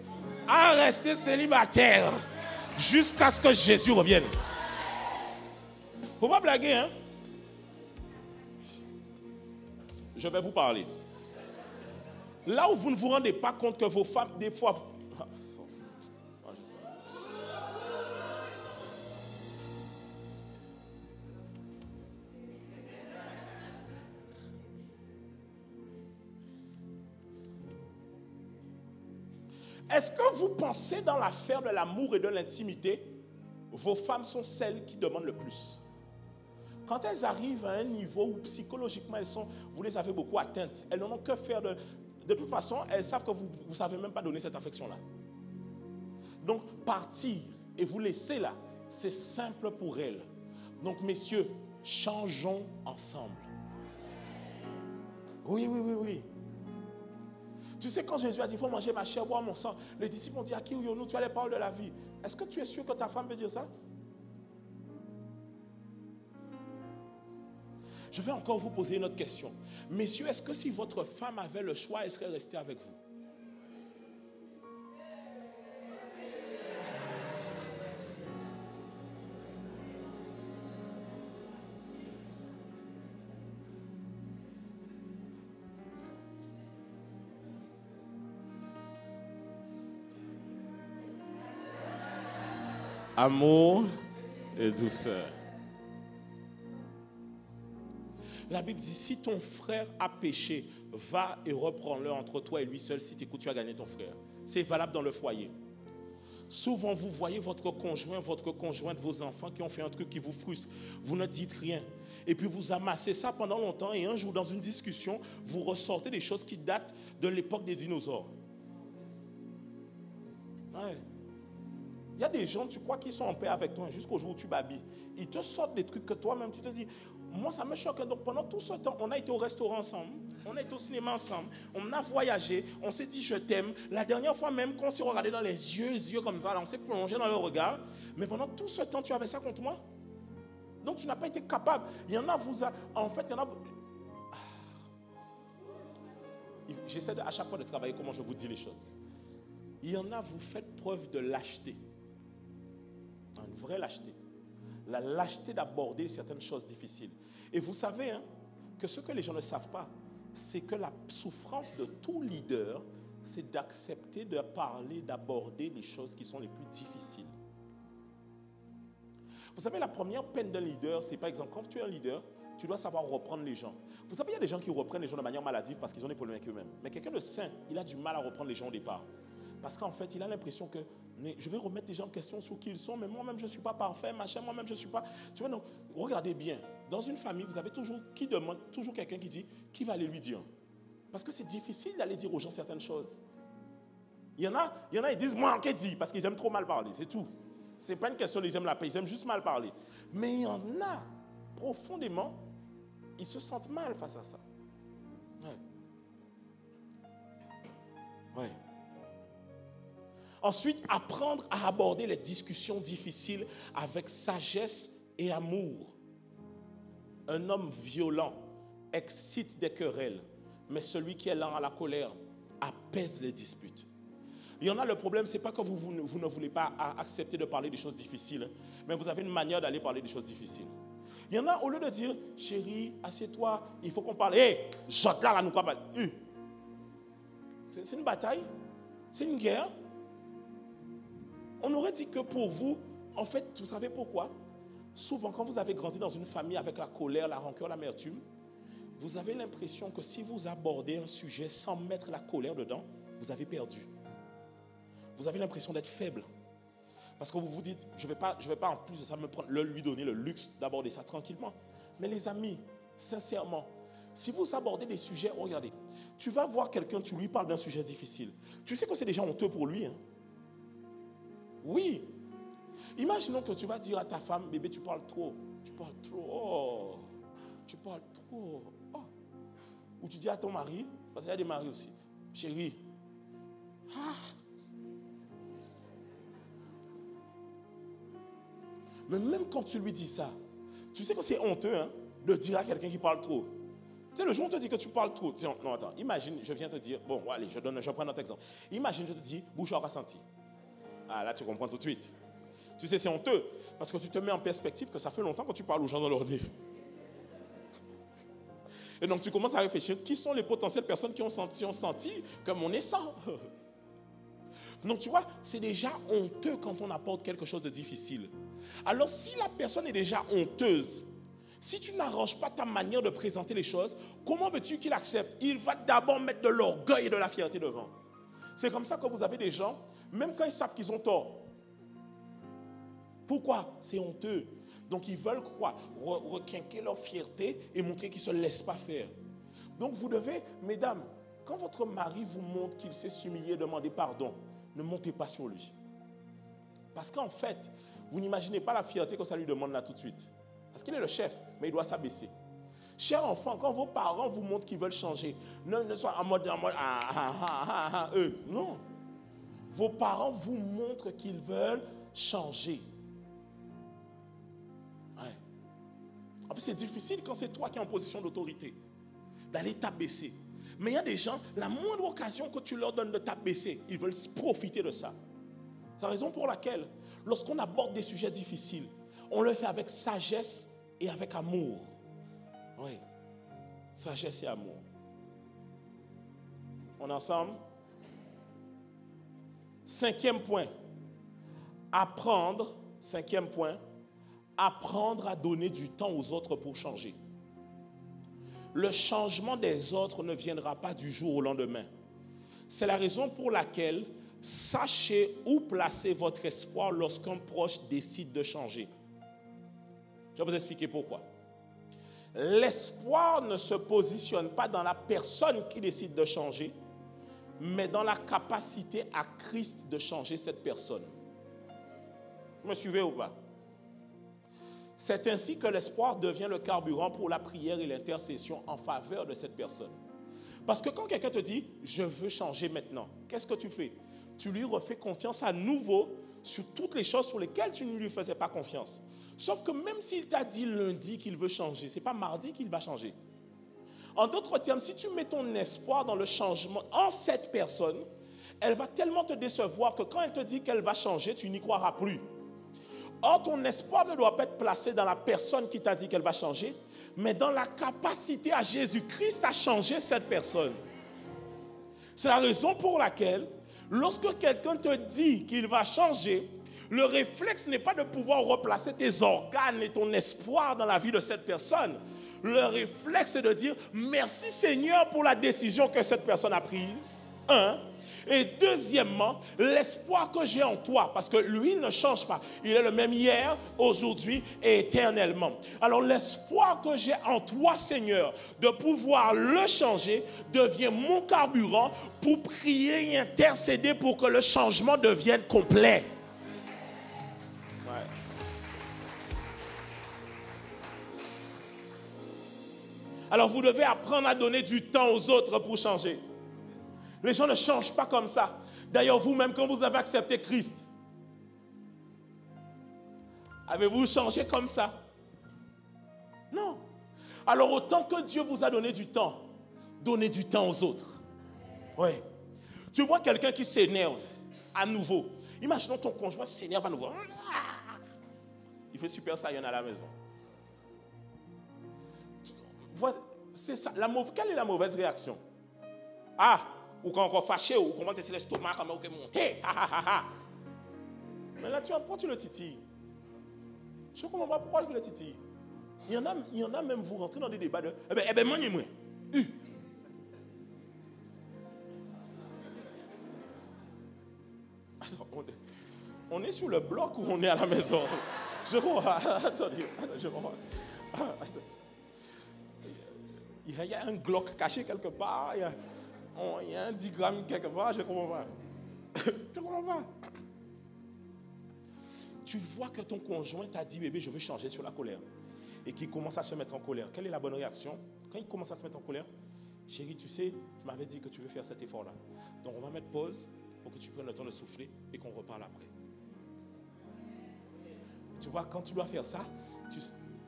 à rester célibataires jusqu'à ce que Jésus revienne. Faut pas blaguer, hein? Je vais vous parler. Là où vous ne vous rendez pas compte que vos femmes, des fois... Est-ce que vous pensez dans l'affaire de l'amour et de l'intimité, vos femmes sont celles qui demandent le plus? Quand elles arrivent à un niveau où psychologiquement vous les avez beaucoup atteintes, elles n'en ont que faire de toute façon, elles savent que vous ne savez même pas donner cette affection-là. Donc, partir et vous laisser là, c'est simple pour elles. Donc, messieurs, changeons ensemble. Oui. Tu sais, quand Jésus a dit, il faut manger ma chair, boire mon sang, les disciples ont dit, à qui ouillons-nous, tu as les paroles de la vie. Est-ce que tu es sûr que ta femme peut dire ça? Je vais encore vous poser une autre question. Messieurs, est-ce que si votre femme avait le choix, elle serait restée avec vous? Amour et douceur. La Bible dit, si ton frère a péché, va et reprends-le entre toi et lui seul. Si tu écoutes, tu as gagné ton frère. C'est valable dans le foyer. Souvent, vous voyez votre conjoint, votre conjointe, vos enfants qui ont fait un truc qui vous frustre. Vous ne dites rien. Et puis vous amassez ça pendant longtemps et un jour, dans une discussion, vous ressortez des choses qui datent de l'époque des dinosaures. Ouais. Il y a des gens, tu crois qu'ils sont en paix avec toi jusqu'au jour où tu babilles. Ils te sortent des trucs que toi-même, tu te dis, moi ça me choque. Donc pendant tout ce temps, on a été au restaurant ensemble, on a été au cinéma ensemble, on a voyagé, on s'est dit je t'aime. La dernière fois même, quand on s'est regardé dans les yeux comme ça, là, on s'est plongé dans le regard. Mais pendant tout ce temps, tu avais ça contre moi. Donc tu n'as pas été capable. Il y en a, en fait, il y en a... J'essaie à chaque fois de travailler comment je vous dis les choses. Il y en a, vous faites preuve de lâcheté. Une vraie lâcheté. La lâcheté d'aborder certaines choses difficiles. Et vous savez que ce que les gens ne savent pas, c'est que la souffrance de tout leader, c'est d'accepter de parler, d'aborder les choses qui sont les plus difficiles. Vous savez, la première peine d'un leader, c'est par exemple, quand tu es un leader, tu dois savoir reprendre les gens. Vous savez, il y a des gens qui reprennent les gens de manière maladive parce qu'ils ont des problèmes avec eux-mêmes. Mais quelqu'un de sain, il a du mal à reprendre les gens au départ. Parce qu'en fait, il a l'impression que je vais remettre les gens en question sur qui ils sont, mais moi-même, je ne suis pas parfait, machin, moi-même, je ne suis pas... Tu vois, donc, regardez bien. Dans une famille, vous avez toujours qui demande, toujours quelqu'un qui dit, qui va aller lui dire. Parce que c'est difficile d'aller dire aux gens certaines choses. Il y en a, ils disent, moi, qu'est-ce dit? Parce qu'ils aiment trop mal parler, c'est tout. Ce n'est pas une question qu'ils aiment la paix, ils aiment juste mal parler. Mais il y en a, profondément, ils se sentent mal face à ça. Ouais. Ensuite, apprendre à aborder les discussions difficiles avec sagesse et amour. Un homme violent excite des querelles, mais celui qui est lent à la colère apaise les disputes. Il y en a, le problème, ce n'est pas que vous ne voulez pas accepter de parler des choses difficiles, mais vous avez une manière d'aller parler des choses difficiles. Il y en a, au lieu de dire, chérie, assieds-toi, il faut qu'on parle. Hé, j'entends là, nous quoi. C'est une bataille, c'est une guerre. On aurait dit que pour vous, en fait, vous savez pourquoi? Souvent, quand vous avez grandi dans une famille avec la colère, la rancœur, l'amertume, vous avez l'impression que si vous abordez un sujet sans mettre la colère dedans, vous avez perdu. Vous avez l'impression d'être faible. Parce que vous vous dites, je ne vais pas en plus de ça lui donner le luxe d'aborder ça tranquillement. Mais les amis, sincèrement, si vous abordez des sujets, regardez, tu vas voir quelqu'un, tu lui parles d'un sujet difficile. Tu sais que c'est déjà honteux pour lui. Oui. Imaginons que tu vas dire à ta femme, bébé, tu parles trop. Tu parles trop. Oh. Tu parles trop. Oh. Ou tu dis à ton mari, parce qu'il y a des maris aussi, chérie, Mais même quand tu lui dis ça, tu sais que c'est honteux de dire à quelqu'un qui parle trop. Tu sais, le jour où on te dit que tu parles trop, non, attends, imagine, je viens te dire, bon, allez, je prends notre exemple. Imagine, je te dis, bouche à ressenti. Ah, là, tu comprends tout de suite. Tu sais, c'est honteux, parce que tu te mets en perspective que ça fait longtemps que tu parles aux gens dans leur nez. Et donc, tu commences à réfléchir, qui sont les potentielles personnes qui ont senti comme on est sans. Donc, tu vois, c'est déjà honteux quand on apporte quelque chose de difficile. Alors, si la personne est déjà honteuse, si tu n'arranges pas ta manière de présenter les choses, comment veux-tu qu'il accepte? Il va d'abord mettre de l'orgueil et de la fierté devant. C'est comme ça que vous avez des gens, même quand ils savent qu'ils ont tort. Pourquoi? C'est honteux. Donc, ils veulent quoi? Requinquer leur fierté et montrer qu'ils ne se laissent pas faire. Donc, vous devez, mesdames, quand votre mari vous montre qu'il sait s'humilier, demander pardon, ne montez pas sur lui. Parce qu'en fait, vous n'imaginez pas la fierté que ça lui demande là tout de suite. Parce qu'il est le chef, mais il doit s'abaisser. Chers enfants, quand vos parents vous montrent qu'ils veulent changer, ne soyez en mode eux. Non. Vos parents vous montrent qu'ils veulent changer. Ouais. En plus, c'est difficile quand c'est toi qui es en position d'autorité, d'aller t'abaisser. Mais il y a des gens, la moindre occasion que tu leur donnes de t'abaisser, ils veulent profiter de ça. C'est la raison pour laquelle, lorsqu'on aborde des sujets difficiles, on le fait avec sagesse et avec amour. Oui, sagesse et amour. On est ensemble? 5e point. Apprendre, 5e point, apprendre à donner du temps aux autres pour changer. Le changement des autres ne viendra pas du jour au lendemain. C'est la raison pour laquelle sachez où placer votre espoir lorsqu'un proche décide de changer. Je vais vous expliquer pourquoi. L'espoir ne se positionne pas dans la personne qui décide de changer, mais dans la capacité à Christ de changer cette personne. Vous me suivez ou pas? C'est ainsi que l'espoir devient le carburant pour la prière et l'intercession en faveur de cette personne. Parce que quand quelqu'un te dit « je veux changer maintenant », qu'est-ce que tu fais? Tu lui refais confiance à nouveau sur toutes les choses sur lesquelles tu ne lui faisais pas confiance. Sauf que même s'il t'a dit lundi qu'il veut changer, ce n'est pas mardi qu'il va changer. En d'autres termes, si tu mets ton espoir dans le changement en cette personne, elle va tellement te décevoir que quand elle te dit qu'elle va changer, tu n'y croiras plus. Or, ton espoir ne doit pas être placé dans la personne qui t'a dit qu'elle va changer, mais dans la capacité à Jésus-Christ à changer cette personne. C'est la raison pour laquelle, lorsque quelqu'un te dit qu'il va changer, le réflexe n'est pas de pouvoir replacer tes organes et ton espoir dans la vie de cette personne. Le réflexe est de dire merci Seigneur pour la décision que cette personne a prise. Un. Et deuxièmement, l'espoir que j'ai en toi, parce que lui ne change pas. Il est le même hier, aujourd'hui et éternellement. Alors l'espoir que j'ai en toi, Seigneur, de pouvoir le changer, devient mon carburant pour prier et intercéder pour que le changement devienne complet. Ouais. Alors vous devez apprendre à donner du temps aux autres pour changer. Les gens ne changent pas comme ça. D'ailleurs, vous-même, quand vous avez accepté Christ, avez-vous changé comme ça? Non. Alors, autant que Dieu vous a donné du temps, donnez du temps aux autres. Oui. Tu vois quelqu'un qui s'énerve à nouveau. Imaginons ton conjoint s'énerve à nouveau. Il fait super saiyan à la maison. C'est ça. Quelle est la mauvaise réaction? Ah! Ou quand encore fâché, ou comment c'est l'estomac, comment on monte. Mais là, pourquoi tu le titilles? Je ne comprends pas pourquoi tu le titilles. Il y en a même, vous rentrez dans des débats de eh ben, maniez-moi. On est sur le bloc ou on est à la maison? Je comprends. Attendez, je comprends. Il y a un Glock caché quelque part. Il y a un 10 grammes quelque part, je ne comprends pas. Je ne comprends pas. Tu vois que ton conjoint t'a dit, bébé, je veux changer sur la colère. Et qu'il commence à se mettre en colère. Quelle est la bonne réaction? Quand il commence à se mettre en colère, chérie, tu sais, tu m'avais dit que tu veux faire cet effort-là. Donc on va mettre pause pour que tu prennes le temps de souffler et qu'on reparle après. Tu vois, quand tu dois faire ça, tu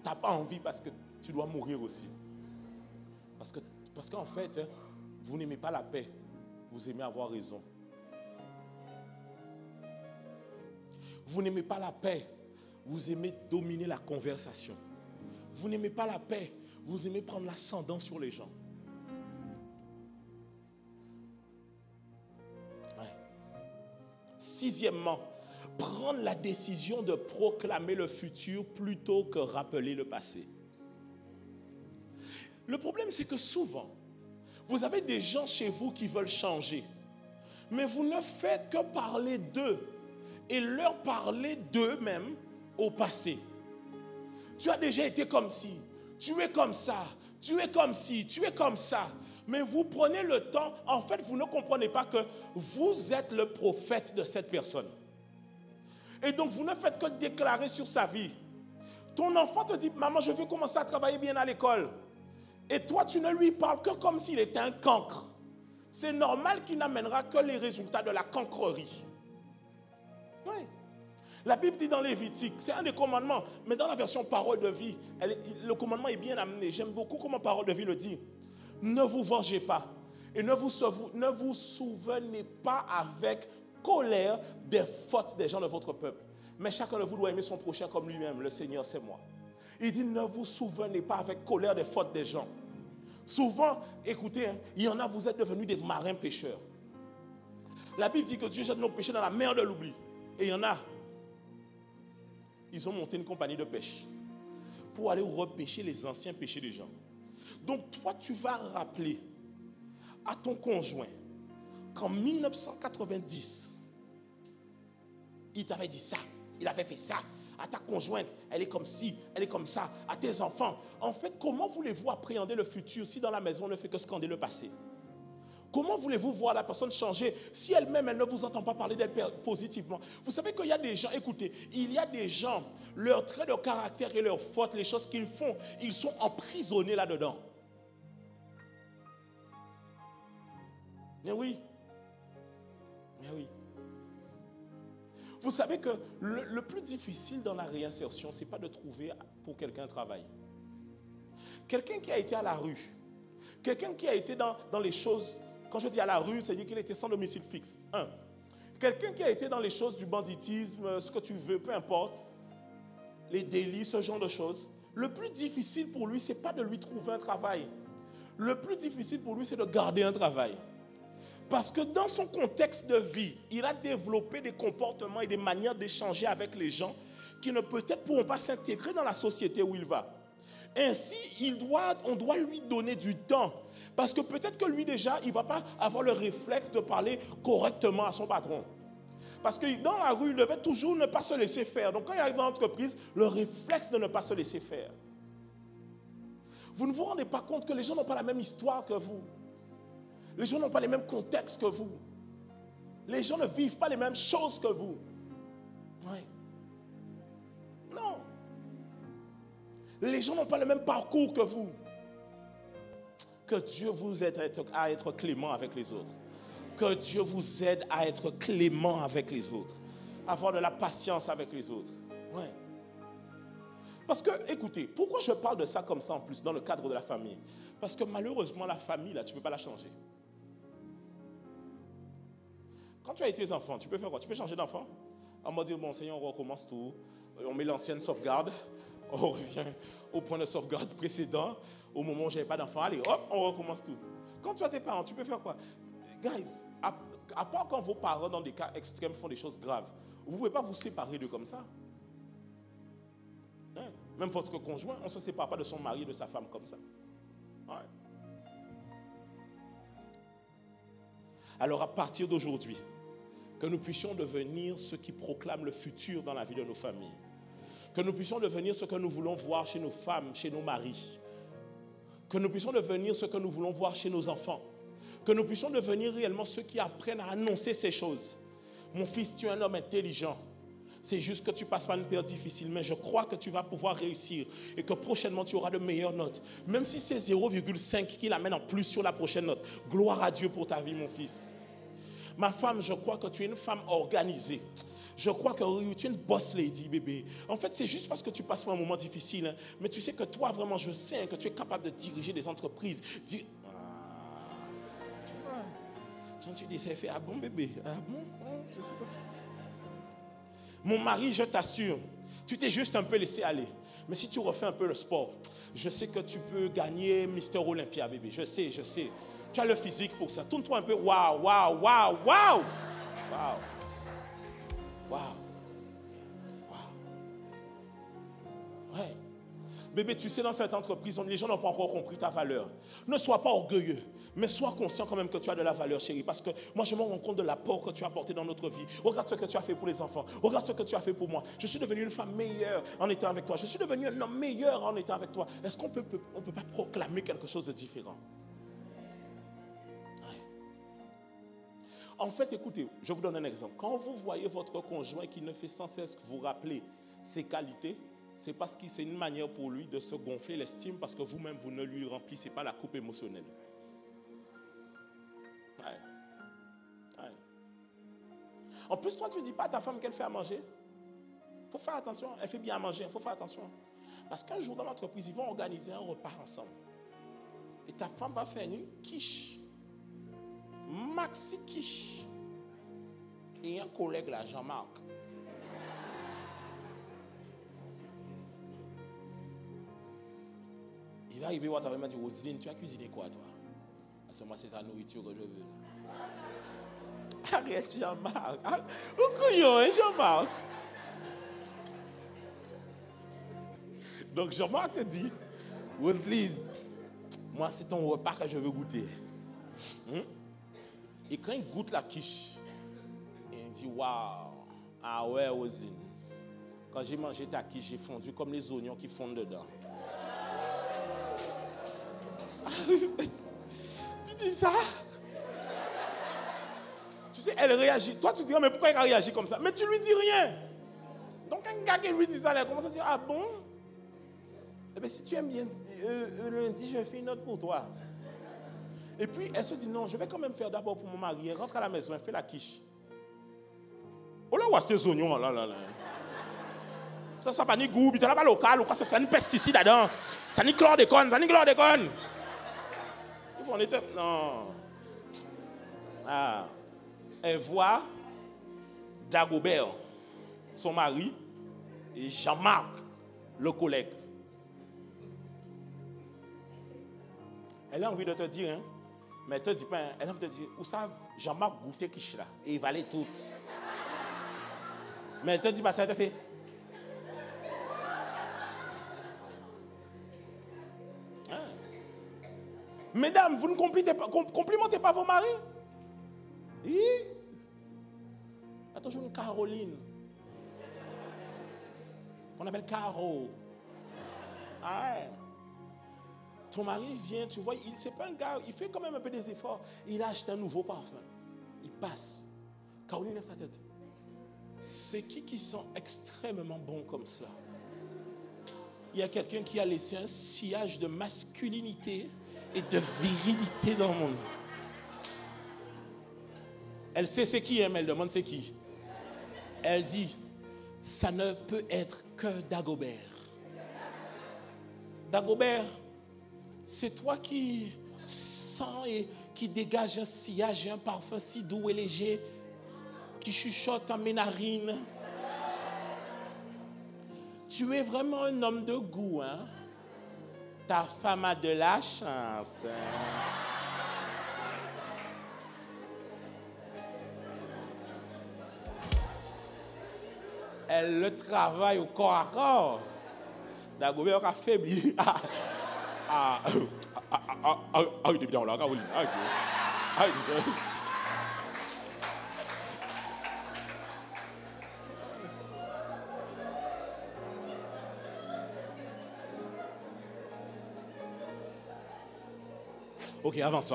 n'as pas envie parce que tu dois mourir aussi. Parce qu'en fait, vous n'aimez pas la paix, vous aimez avoir raison. Vous n'aimez pas la paix, vous aimez dominer la conversation. Vous n'aimez pas la paix, vous aimez prendre l'ascendant sur les gens. Ouais. Sixièmement, prendre la décision de proclamer le futur plutôt que rappeler le passé. Le problème, c'est que souvent, vous avez des gens chez vous qui veulent changer, mais vous ne faites que parler d'eux et leur parler d'eux-mêmes au passé. Tu as déjà été comme ci, tu es comme ça, tu es comme ci, tu es comme ça. Mais vous prenez le temps, en fait, vous ne comprenez pas que vous êtes le prophète de cette personne. Et donc, vous ne faites que déclarer sur sa vie. Ton enfant te dit, maman, je veux commencer à travailler bien à l'école. Et toi, tu ne lui parles que comme s'il était un cancre. C'est normal qu'il n'amènera que les résultats de la cancrerie. Oui. La Bible dit dans Lévitique, c'est un des commandements, mais dans la version parole de vie, le commandement est bien amené. J'aime beaucoup comment parole de vie le dit. Ne vous vengez pas et ne vous souvenez pas avec colère des fautes des gens de votre peuple. Mais chacun de vous doit aimer son prochain comme lui-même. Le Seigneur, c'est moi. Il dit, ne vous souvenez pas avec colère des fautes des gens. Souvent, écoutez, il y en a, vous êtes devenus des marins pêcheurs. La Bible dit que Dieu jette nos péchés dans la mer de l'oubli. Et il y en a, ils ont monté une compagnie de pêche pour aller repêcher les anciens péchés des gens. Donc toi, tu vas rappeler à ton conjoint qu'en 1990, il t'avait dit ça, il avait fait ça. À ta conjointe, elle est comme ci, elle est comme ça. À tes enfants. En fait, comment voulez-vous appréhender le futur si dans la maison on ne fait que scander le passé? Comment voulez-vous voir la personne changer si elle-même, elle ne vous entend pas parler d'elle positivement? Vous savez qu'il y a des gens, écoutez, il y a des gens, leurs traits de caractère et leurs fautes, les choses qu'ils font, ils sont emprisonnés là-dedans. Mais oui. Mais oui. Vous savez que le plus difficile dans la réinsertion, ce n'est pas de trouver pour quelqu'un un travail. Quelqu'un qui a été à la rue, quelqu'un qui a été dans les choses, quand je dis à la rue, c'est-à-dire qu'il était sans domicile fixe. Quelqu'un qui a été dans les choses du banditisme, ce que tu veux, peu importe, les délits, ce genre de choses. Le plus difficile pour lui, ce n'est pas de lui trouver un travail. Le plus difficile pour lui, c'est de garder un travail. Parce que dans son contexte de vie, il a développé des comportements et des manières d'échanger avec les gens qui ne peut-être pourront pas s'intégrer dans la société où il va. Ainsi, on doit lui donner du temps. Parce que peut-être que lui déjà, il ne va pas avoir le réflexe de parler correctement à son patron. Parce que dans la rue, il devait toujours ne pas se laisser faire. Donc quand il arrive dans l'entreprise, le réflexe de ne pas se laisser faire. Vous ne vous rendez pas compte que les gens n'ont pas la même histoire que vous. Les gens n'ont pas les mêmes contextes que vous. Les gens ne vivent pas les mêmes choses que vous. Oui. Non. Les gens n'ont pas le même parcours que vous. Que Dieu vous aide à être clément avec les autres. Que Dieu vous aide à être clément avec les autres. Avoir de la patience avec les autres. Oui. Parce que, écoutez, pourquoi je parle de ça comme ça en plus dans le cadre de la famille? Parce que malheureusement, la famille, là, tu ne peux pas la changer. Quand tu as été enfant, tu peux faire quoi? Tu peux changer d'enfant? On va dire, bon, Seigneur, on recommence tout. On met l'ancienne sauvegarde. On revient au point de sauvegarde précédent. Au moment où je n'avais pas d'enfant, allez, hop, on recommence tout. Quand tu as tes parents, tu peux faire quoi? Guys, à part quand vos parents, dans des cas extrêmes, font des choses graves, vous ne pouvez pas vous séparer d'eux comme ça. Hein? Même votre conjoint, on ne se sépare pas de son mari et de sa femme comme ça. Ouais. Alors à partir d'aujourd'hui, que nous puissions devenir ceux qui proclament le futur dans la vie de nos familles. Que nous puissions devenir ce que nous voulons voir chez nos femmes, chez nos maris. Que nous puissions devenir ce que nous voulons voir chez nos enfants. Que nous puissions devenir réellement ceux qui apprennent à annoncer ces choses. Mon fils, tu es un homme intelligent. C'est juste que tu passes par une période difficile, mais je crois que tu vas pouvoir réussir et que prochainement tu auras de meilleures notes. Même si c'est 0,5 qui l'amène en plus sur la prochaine note. Gloire à Dieu pour ta vie, mon fils. Ma femme, je crois que tu es une femme organisée. Je crois que tu es une boss lady, bébé. En fait, c'est juste parce que tu passes par un moment difficile. Hein. Mais tu sais que toi, vraiment, je sais que tu es capable de diriger des entreprises. Tu vois, quand tu dis, c'est fait, ah bon, bébé? Ah bon? Je sais pas. Mon mari, je t'assure, tu t'es juste un peu laissé aller. Mais si tu refais un peu le sport, je sais que tu peux gagner Mister Olympia, bébé. Je sais. Tu as le physique pour ça. Tourne-toi un peu. Waouh. Ouais. Bébé, tu sais, dans cette entreprise, les gens n'ont pas encore compris ta valeur. Ne sois pas orgueilleux, mais sois conscient quand même que tu as de la valeur, chérie. Parce que moi, je me rends compte de l'apport que tu as apporté dans notre vie. Regarde ce que tu as fait pour les enfants. Regarde ce que tu as fait pour moi. Je suis devenue une femme meilleure en étant avec toi. Je suis devenu un homme meilleur en étant avec toi. Est-ce qu'on peut pas proclamer quelque chose de différent? En fait, écoutez, je vous donne un exemple. Quand vous voyez votre conjoint qui ne fait sans cesse vous rappeler ses qualités, c'est parce que c'est une manière pour lui de se gonfler l'estime parce que vous-même, vous ne lui remplissez pas la coupe émotionnelle. Ouais. En plus, toi, tu ne dis pas à ta femme qu'elle fait à manger. Il faut faire attention. Elle fait bien à manger. Il faut faire attention. Parce qu'un jour, dans l'entreprise, ils vont organiser un repas ensemble. Et ta femme va faire une quiche. Maxi quiche. Et un collègue là, Jean-Marc. Il va arriver voir ta femme et dire, Roselyne, tu as cuisiné quoi toi? Parce que moi, c'est ta nourriture que je veux. Arrête, Jean-Marc. Au couillon, hein, Jean-Marc. Donc, Jean-Marc te dit, Roselyne, moi, c'est ton repas que je veux goûter. Et quand il goûte la quiche, il dit, waouh, ah ouais, Roselyne. Quand j'ai mangé ta quiche, j'ai fondu comme les oignons qui fondent dedans. Tu dis ça? sais, elle réagit. Toi, tu dirais, mais pourquoi elle a réagi comme ça? Mais tu lui dis rien. Donc, un gars qui lui dit ça, elle commence à dire, ah bon? Eh bien, si tu aimes bien, lundi, je vais faire une autre pour toi. Et puis, elle se dit, non, je vais quand même faire d'abord pour mon mari. Elle rentre à la maison, elle fait la quiche. Oh là, où est-ce que ces oignons, là? Ça pas ni goût, puis tu n'as pas local, ou quoi, ça ni pesticide là-dedans. Ça ni chlordécone, ça ni chlordécone. Il faut en être... Non. Ah. Elle voit Dagobert, son mari, et Jean-Marc, le collègue. Elle a envie de te dire, hein, mais elle ne te dit pas, hein, elle a envie de te dire, où ça, Jean-Marc goûtait quiche là, et il valait toutes. Mais elle ne te dit pas ça, elle te fait. Ah. Mesdames, vous ne complimentez pas vos maris? Oui. Attention, une Caroline. On appelle Caro. Ah. Ton mari vient, tu vois, c'est pas un gars, il fait quand même un peu des efforts. Il a acheté un nouveau parfum. Il passe. Caroline lève sa tête. C'est qui sont extrêmement bons comme cela? Il y a quelqu'un qui a laissé un sillage de masculinité et de virilité dans le monde. Elle sait c'est qui, mais elle demande c'est qui. Elle dit, ça ne peut être que Dagobert. Dagobert, c'est toi qui sens et qui dégage un sillage et un parfum si doux et léger, qui chuchote à mes narines. Tu es vraiment un homme de goût, hein? Ta femme a de la chance. Elle le travaille au corps à corps. Dagobert a faibli. Depuis dans la Caroline. Ok, avance.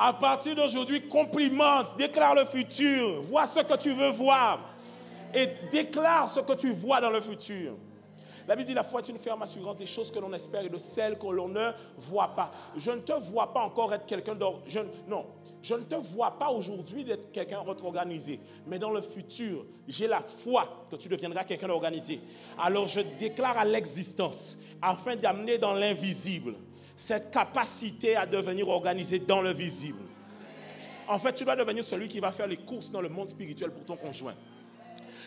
À partir d'aujourd'hui, complimente, déclare le futur, vois ce que tu veux voir et déclare ce que tu vois dans le futur. La Bible dit la foi est une ferme assurance des choses que l'on espère et de celles que l'on ne voit pas. Je ne te vois pas encore être quelqu'un je ne te vois pas aujourd'hui d'être quelqu'un organisé, mais dans le futur, j'ai la foi que tu deviendras quelqu'un d'organisé. Alors je déclare à l'existence, afin d'amener dans l'invisible, cette capacité à devenir organisé dans le visible. En fait, tu dois devenir celui qui va faire les courses dans le monde spirituel pour ton conjoint.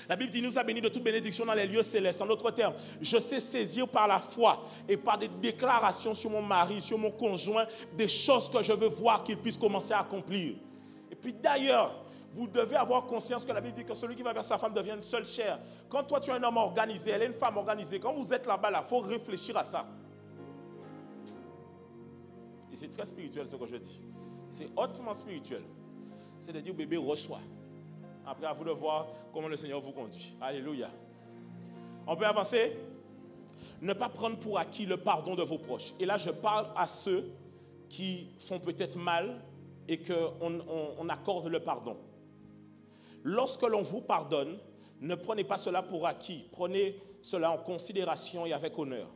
La Bible dit, nous a bénis de toute bénédiction dans les lieux célestes. En d'autres termes, je sais saisir par la foi et par des déclarations sur mon mari, sur mon conjoint, des choses que je veux voir qu'il puisse commencer à accomplir. Et puis d'ailleurs, vous devez avoir conscience que la Bible dit que celui qui va vers sa femme devient une seule chair. Quand toi tu es un homme organisé, elle est une femme organisée, quand vous êtes là-bas, il faut réfléchir à ça. Et c'est très spirituel ce que je dis. C'est hautement spirituel. C'est de dire, bébé, reçois. Après, à vous de voir comment le Seigneur vous conduit. Alléluia. On peut avancer? Ne pas prendre pour acquis le pardon de vos proches. Et là, je parle à ceux qui font peut-être mal et qu'on accorde le pardon. Lorsque l'on vous pardonne, ne prenez pas cela pour acquis. Prenez cela en considération et avec honneur.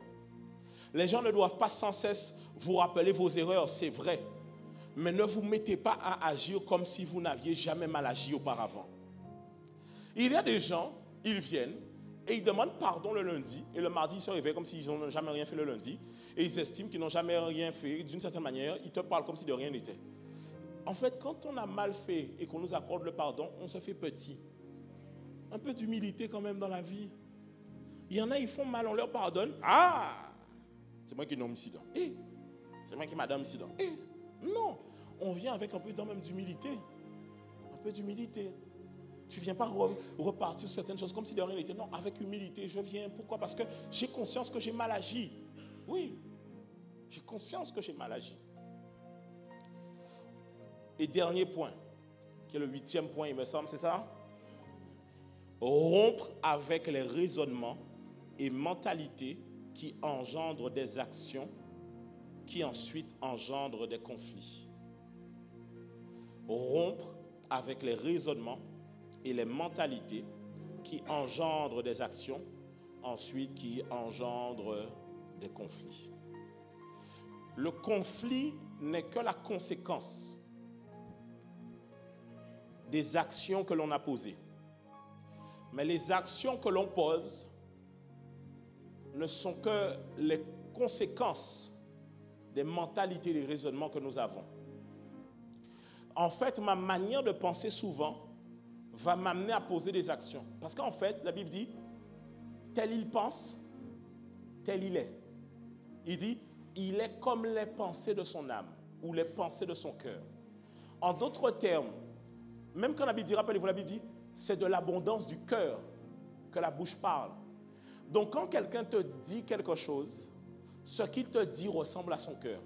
Les gens ne doivent pas sans cesse vous rappeler vos erreurs, c'est vrai. Mais ne vous mettez pas à agir comme si vous n'aviez jamais mal agi auparavant. Il y a des gens, ils viennent et ils demandent pardon le lundi et le mardi ils se réveillent comme s'ils n'ont jamais rien fait le lundi et ils estiment qu'ils n'ont jamais rien fait d'une certaine manière, ils te parlent comme si de rien n'était. En fait, quand on a mal fait et qu'on nous accorde le pardon, on se fait petit. Un peu d'humilité quand même dans la vie. Il y en a, ils font mal, on leur pardonne. Ah, c'est moi qui nomme ici. C'est moi qui madame ici. Non, on vient avec un peu d'humilité. Un peu d'humilité. Tu ne viens pas repartir sur certaines choses comme si de rien n'était. Non, avec humilité, je viens. Pourquoi? Parce que j'ai conscience que j'ai mal agi. Oui, j'ai conscience que j'ai mal agi. Et dernier point, qui est le 8e point, il me semble, c'est ça? Rompre avec les raisonnements et mentalités qui engendrent des actions qui ensuite engendrent des conflits. rompre avec les raisonnements et les mentalités qui engendrent des actions, ensuite qui engendrent des conflits. Le conflit n'est que la conséquence des actions que l'on a posées. Mais les actions que l'on pose ne sont que les conséquences des mentalités et des raisonnements que nous avons. En fait, ma manière de penser souvent va m'amener à poser des actions. Parce qu'en fait, la Bible dit, tel il pense, tel il est. Il dit, il est comme les pensées de son âme ou les pensées de son cœur. En d'autres termes, même quand la Bible dit, rappelez-vous, la Bible dit, c'est de l'abondance du cœur que la bouche parle. Donc quand quelqu'un te dit quelque chose, ce qu'il te dit ressemble à son cœur.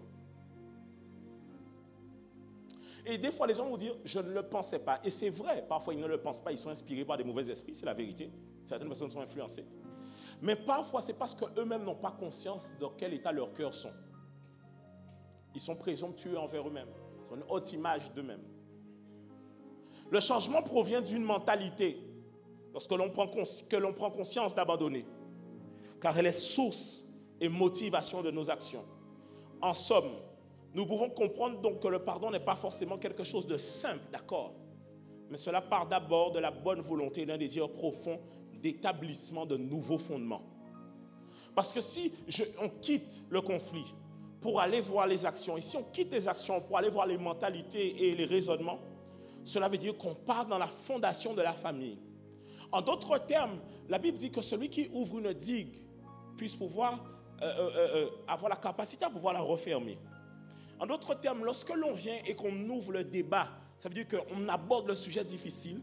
Et des fois, les gens vont dire, je ne le pensais pas. Et c'est vrai, parfois ils ne le pensent pas, ils sont inspirés par des mauvais esprits, c'est la vérité. Certaines personnes sont influencées. Mais parfois, c'est parce qu'eux-mêmes n'ont pas conscience de quel état leurs cœurs sont. Ils sont présomptueux envers eux-mêmes. Ils ont une haute image d'eux-mêmes. Le changement provient d'une mentalité, lorsque l'on prend conscience d'abandonner, car elle est source et motivation de nos actions. En somme, nous pouvons comprendre donc que le pardon n'est pas forcément quelque chose de simple, d'accord, mais cela part d'abord de la bonne volonté et d'un désir profond d'établissement de nouveaux fondements. Parce que si on quitte le conflit pour aller voir les actions, et si on quitte les actions pour aller voir les mentalités et les raisonnements, cela veut dire qu'on part dans la fondation de la famille. En d'autres termes, la Bible dit que celui qui ouvre une digue puisse pouvoir avoir la capacité à pouvoir la refermer. En d'autres termes, lorsque l'on vient et qu'on ouvre le débat, ça veut dire qu'on aborde le sujet difficile,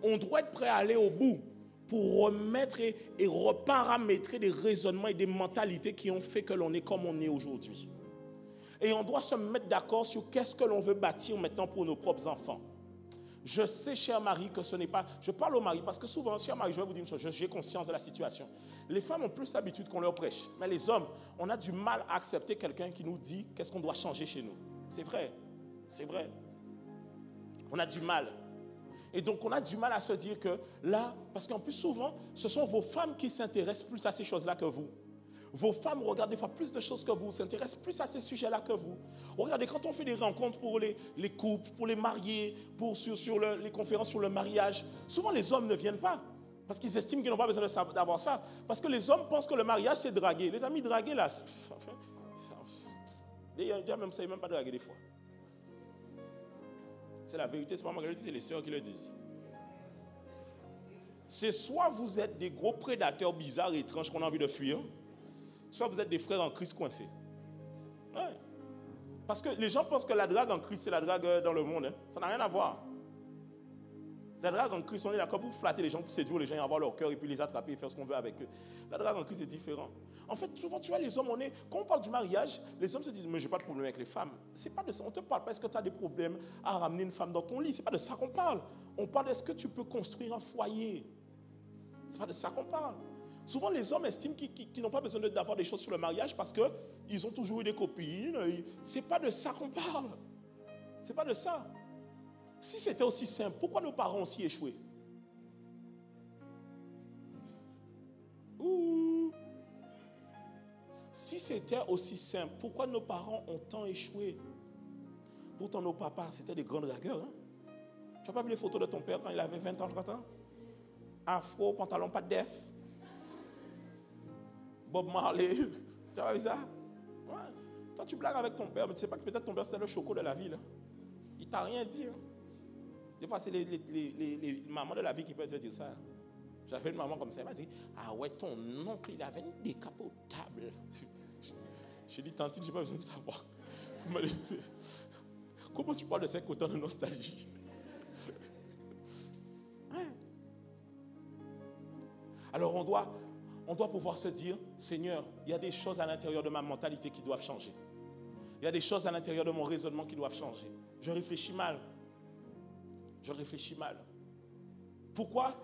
on doit être prêt à aller au bout pour remettre et reparamétrer des raisonnements et des mentalités qui ont fait que l'on est comme on est aujourd'hui. Et on doit se mettre d'accord sur qu'est-ce que l'on veut bâtir maintenant pour nos propres enfants. Je sais, cher mari, que ce n'est pas... Je parle au mari parce que souvent, cher mari, je vais vous dire une chose, j'ai conscience de la situation. Les femmes ont plus l'habitude qu'on leur prêche. Mais les hommes, on a du mal à accepter quelqu'un qui nous dit qu'est-ce qu'on doit changer chez nous. C'est vrai, c'est vrai. On a du mal. Et donc, on a du mal à se dire que là, parce qu'en plus, souvent, ce sont vos femmes qui s'intéressent plus à ces choses-là que vous. Vos femmes regardent des fois plus de choses que vous, s'intéressent plus à ces sujets-là que vous. Regardez, quand on fait des rencontres pour les couples, pour les mariés, sur les conférences sur le mariage, souvent les hommes ne viennent pas parce qu'ils estiment qu'ils n'ont pas besoin d'avoir ça. Parce que les hommes pensent que le mariage, c'est draguer. Les amis, draguer, là, d'ailleurs, même ça, ils ne savent même pas draguer des fois. C'est la vérité, c'est pas moi qui le dis, c'est les sœurs qui le disent. C'est soit vous êtes des gros prédateurs bizarres et étranges qu'on a envie de fuir, soit vous êtes des frères en Christ coincés. Ouais. Parce que les gens pensent que la drague en Christ, c'est la drague dans le monde. Hein. Ça n'a rien à voir. La drague en Christ, on est d'accord pour flatter les gens, pour séduire les gens et avoir leur cœur et puis les attraper et faire ce qu'on veut avec eux. La drague en Christ, c'est différent. En fait, souvent, tu vois, les hommes, quand on parle du mariage, les hommes se disent, mais j'ai pas de problème avec les femmes. C'est pas de ça, on ne te parle pas, est-ce que tu as des problèmes à ramener une femme dans ton lit? C'est pas de ça qu'on parle. On parle, est-ce que tu peux construire un foyer? C'est pas de ça qu'on parle. Souvent, les hommes estiment qu'ils n'ont pas besoin d'avoir des choses sur le mariage parce qu'ils ont toujours eu des copines. Ce n'est pas de ça qu'on parle. Ce n'est pas de ça. Si c'était aussi simple, pourquoi nos parents ont si échoué? Si c'était aussi simple, pourquoi nos parents ont tant échoué? Pourtant, nos papas, c'était des grands dragueurs. Hein? Tu n'as pas vu les photos de ton père quand il avait 20 ans, 30 ans? Afro, pantalon pas de def. Bob Marley, tu as vu ça? Ouais. Toi, tu blagues avec ton père, mais tu ne sais pas que peut-être ton père, c'était le choco de la ville. Hein? Il ne t'a rien dit. Hein? Des fois, c'est les mamans de la vie qui peuvent te dire ça. J'avais une maman comme ça, elle m'a dit, ah ouais, ton oncle, il avait une décapotable. J'ai dit, tantine, je n'ai pas besoin de savoir. Vous m'avez dit, comment tu parles de 5 autant de nostalgie? Ouais. Alors, on doit pouvoir se dire, Seigneur, il y a des choses à l'intérieur de ma mentalité qui doivent changer. Il y a des choses à l'intérieur de mon raisonnement qui doivent changer. Je réfléchis mal. Je réfléchis mal. Pourquoi,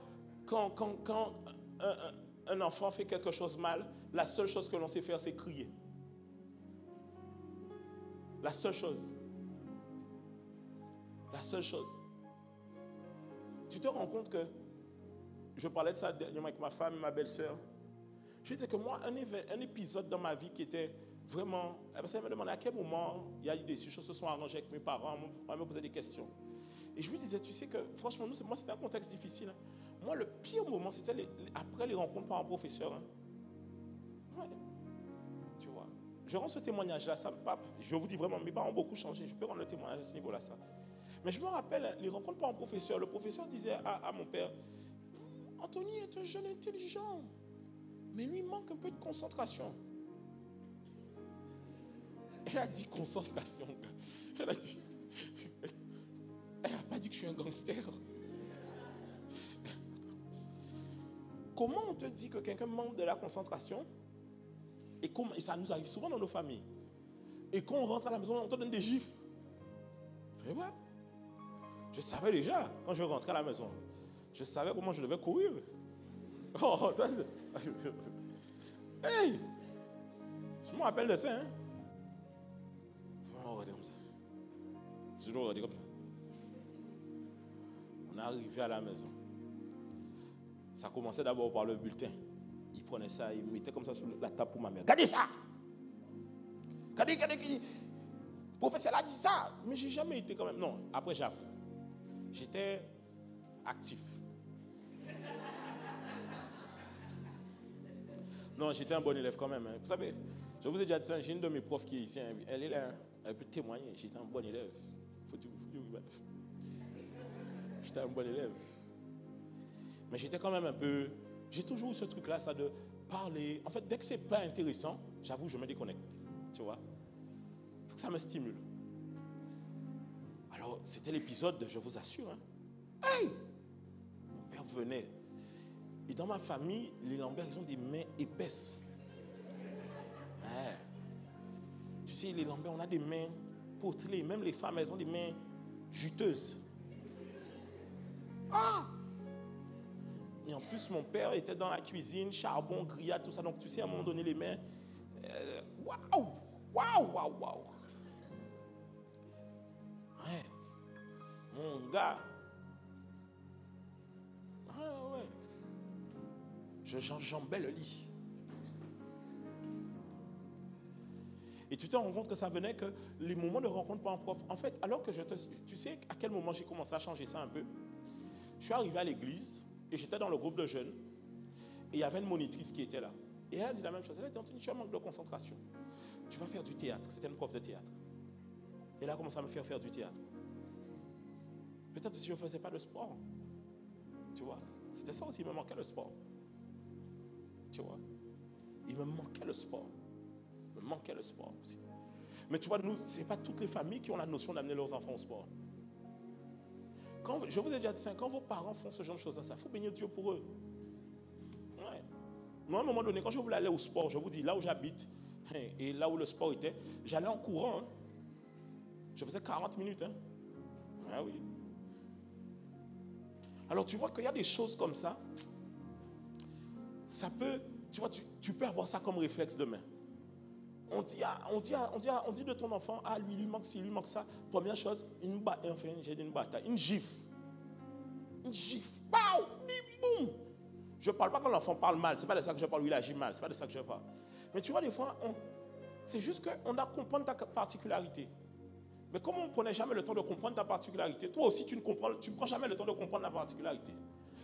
quand un enfant fait quelque chose mal, la seule chose que l'on sait faire, c'est crier. La seule chose. La seule chose. Tu te rends compte que, je parlais de ça dernièrement avec ma femme et ma belle-sœur. Je disais que moi, un épisode dans ma vie qui était vraiment... Parce qu'elle me demandait à quel moment il y a eu des choses se sont arrangées avec mes parents, elle me posait des questions. Et je lui disais, tu sais que, franchement, moi, c'était un contexte difficile. Hein. Moi, le pire moment, c'était après les rencontres par un professeur. Hein. Ouais. Tu vois. Je rends ce témoignage-là. Je vous dis vraiment, mes parents ont beaucoup changé. Je peux rendre le témoignage à ce niveau-là, ça. Mais je me rappelle, les rencontres par un professeur. Le professeur disait à mon père, Anthony est un jeune intelligent, mais lui, il manque un peu de concentration. Elle a dit concentration. Elle a dit... Elle n'a pas dit que je suis un gangster. Comment on te dit que quelqu'un manque de la concentration et ça nous arrive souvent dans nos familles. Et quand on rentre à la maison, on te donne des gifles. C'est vrai. Je savais déjà, quand je rentrais à la maison, je savais comment je devais courir. Oh, hey! Je me rappelle de ça, hein? On comme ça. Je dois regarder comme ça. On est arrivé à la maison. Ça commençait d'abord par le bulletin. Il prenait ça, il mettait comme ça sur la table pour ma mère. Regardez ça! Regardez, le professeur a dit ça! Mais j'ai jamais été quand même. Non, après j'avoue. J'étais actif. Non, j'étais un bon élève quand même. Hein. Vous savez, je vous ai déjà dit ça, j'ai une de mes profs qui est ici. Elle est là, elle peut témoigner. J'étais un bon élève. J'étais un bon élève. Mais j'étais quand même un peu... J'ai toujours eu ce truc-là, ça de parler. En fait, dès que c'est pas intéressant, j'avoue, je me déconnecte. Tu vois? Il faut que ça me stimule. Alors, c'était l'épisode, je vous assure. Hein. Hey! Mon père venait. Et dans ma famille, les Lambert, ils ont des mains épaisses. Ouais. Tu sais, les Lambert, on a des mains potelées. Même les femmes, elles ont des mains juteuses. Ah! Et en plus, mon père était dans la cuisine, charbon, grillade, tout ça. Donc, tu sais, à un moment donné, les mains... Waouh! Waouh, waouh, waouh! Ouais. Mon gars. Ah ouais. J'enjambais le lit. Et tu te rends compte que ça venait que les moments de rencontre par un prof. En fait, alors que tu sais à quel moment j'ai commencé à changer ça un peu? Je suis arrivé à l'église et j'étais dans le groupe de jeunes. Et il y avait une monitrice qui était là. Et elle a dit la même chose. Elle a dit, Anthony, tu as un manque de concentration. Tu vas faire du théâtre. C'était une prof de théâtre. Et elle a commencé à me faire du théâtre. Peut-être si je ne faisais pas de sport. Tu vois? C'était ça aussi, il me manquait le sport. Tu vois? Il me manquait le sport. Il me manquait le sport aussi. Mais tu vois, nous, ce n'est pas toutes les familles qui ont la notion d'amener leurs enfants au sport. Je vous ai déjà dit ça, quand vos parents font ce genre de choses, il faut bénir Dieu pour eux. Ouais. Moi, à un moment donné, quand je voulais aller au sport, je vous dis, là où j'habite, et là où le sport était, j'allais en courant. Hein. Je faisais 40 minutes. Hein. Ah oui. Alors tu vois qu'il y a des choses comme ça, ça peut, tu vois, tu peux avoir ça comme réflexe demain. On dit de ton enfant, ah lui manque ci, lui manque ça. Première chose, j'ai dit une bataille, une gifle. Une gifle. Pow, bim, boum. Je ne parle pas quand l'enfant parle mal, c'est pas de ça que je parle, il agit mal, c'est pas de ça que je parle. Mais tu vois, des fois, c'est juste qu'on a à comprendre ta particularité. Mais comme on ne prenait jamais le temps de comprendre ta particularité, toi aussi, tu ne prends jamais le temps de comprendre la particularité.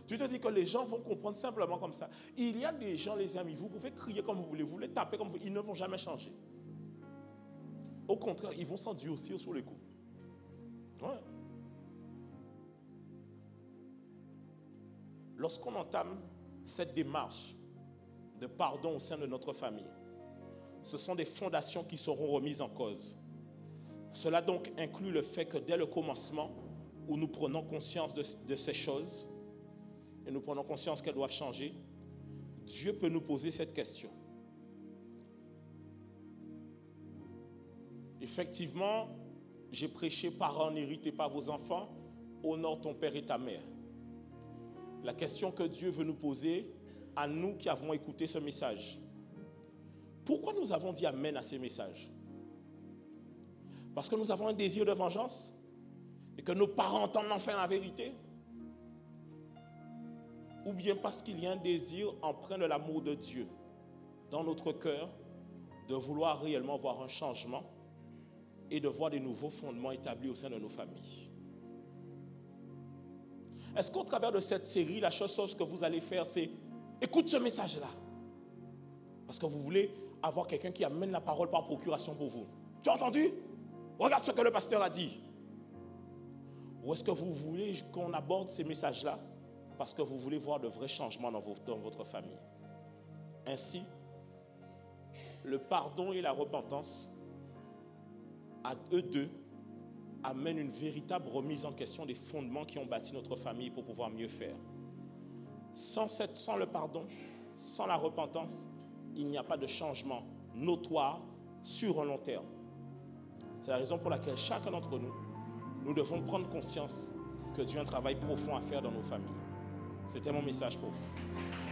Tu te dis que les gens vont comprendre simplement comme ça. Il y a des gens, les amis, vous pouvez crier comme vous voulez, vous les tapez comme vous voulez, ils ne vont jamais changer. Au contraire, ils vont s'endurcir sur les coups. Ouais. Lorsqu'on entame cette démarche de pardon au sein de notre famille, ce sont des fondations qui seront remises en cause. Cela donc inclut le fait que dès le commencement, où nous prenons conscience de ces choses, et nous prenons conscience qu'elles doivent changer, Dieu peut nous poser cette question. Effectivement, j'ai prêché, parents, n'héritez pas vos enfants, honore ton père et ta mère. La question que Dieu veut nous poser, à nous qui avons écouté ce message, pourquoi nous avons dit amen à ces messages? Parce que nous avons un désir de vengeance et que nos parents entendent enfin la vérité, ou bien parce qu'il y a un désir empreint de l'amour de Dieu dans notre cœur, de vouloir réellement voir un changement et de voir des nouveaux fondements établis au sein de nos familles. Est-ce qu'au travers de cette série, la chose que vous allez faire, c'est écoute ce message-là, parce que vous voulez avoir quelqu'un qui amène la parole par procuration pour vous? Tu as entendu? Regarde ce que le pasteur a dit. Ou est-ce que vous voulez qu'on aborde ces messages-là parce que vous voulez voir de vrais changements dans votre famille? Ainsi, le pardon et la repentance, à eux deux, amènent une véritable remise en question des fondements qui ont bâti notre famille pour pouvoir mieux faire. Sans le pardon, sans la repentance, il n'y a pas de changement notoire sur un long terme. C'est la raison pour laquelle chacun d'entre nous, nous devons prendre conscience que Dieu a un travail profond à faire dans nos familles. C'était mon message pour vous.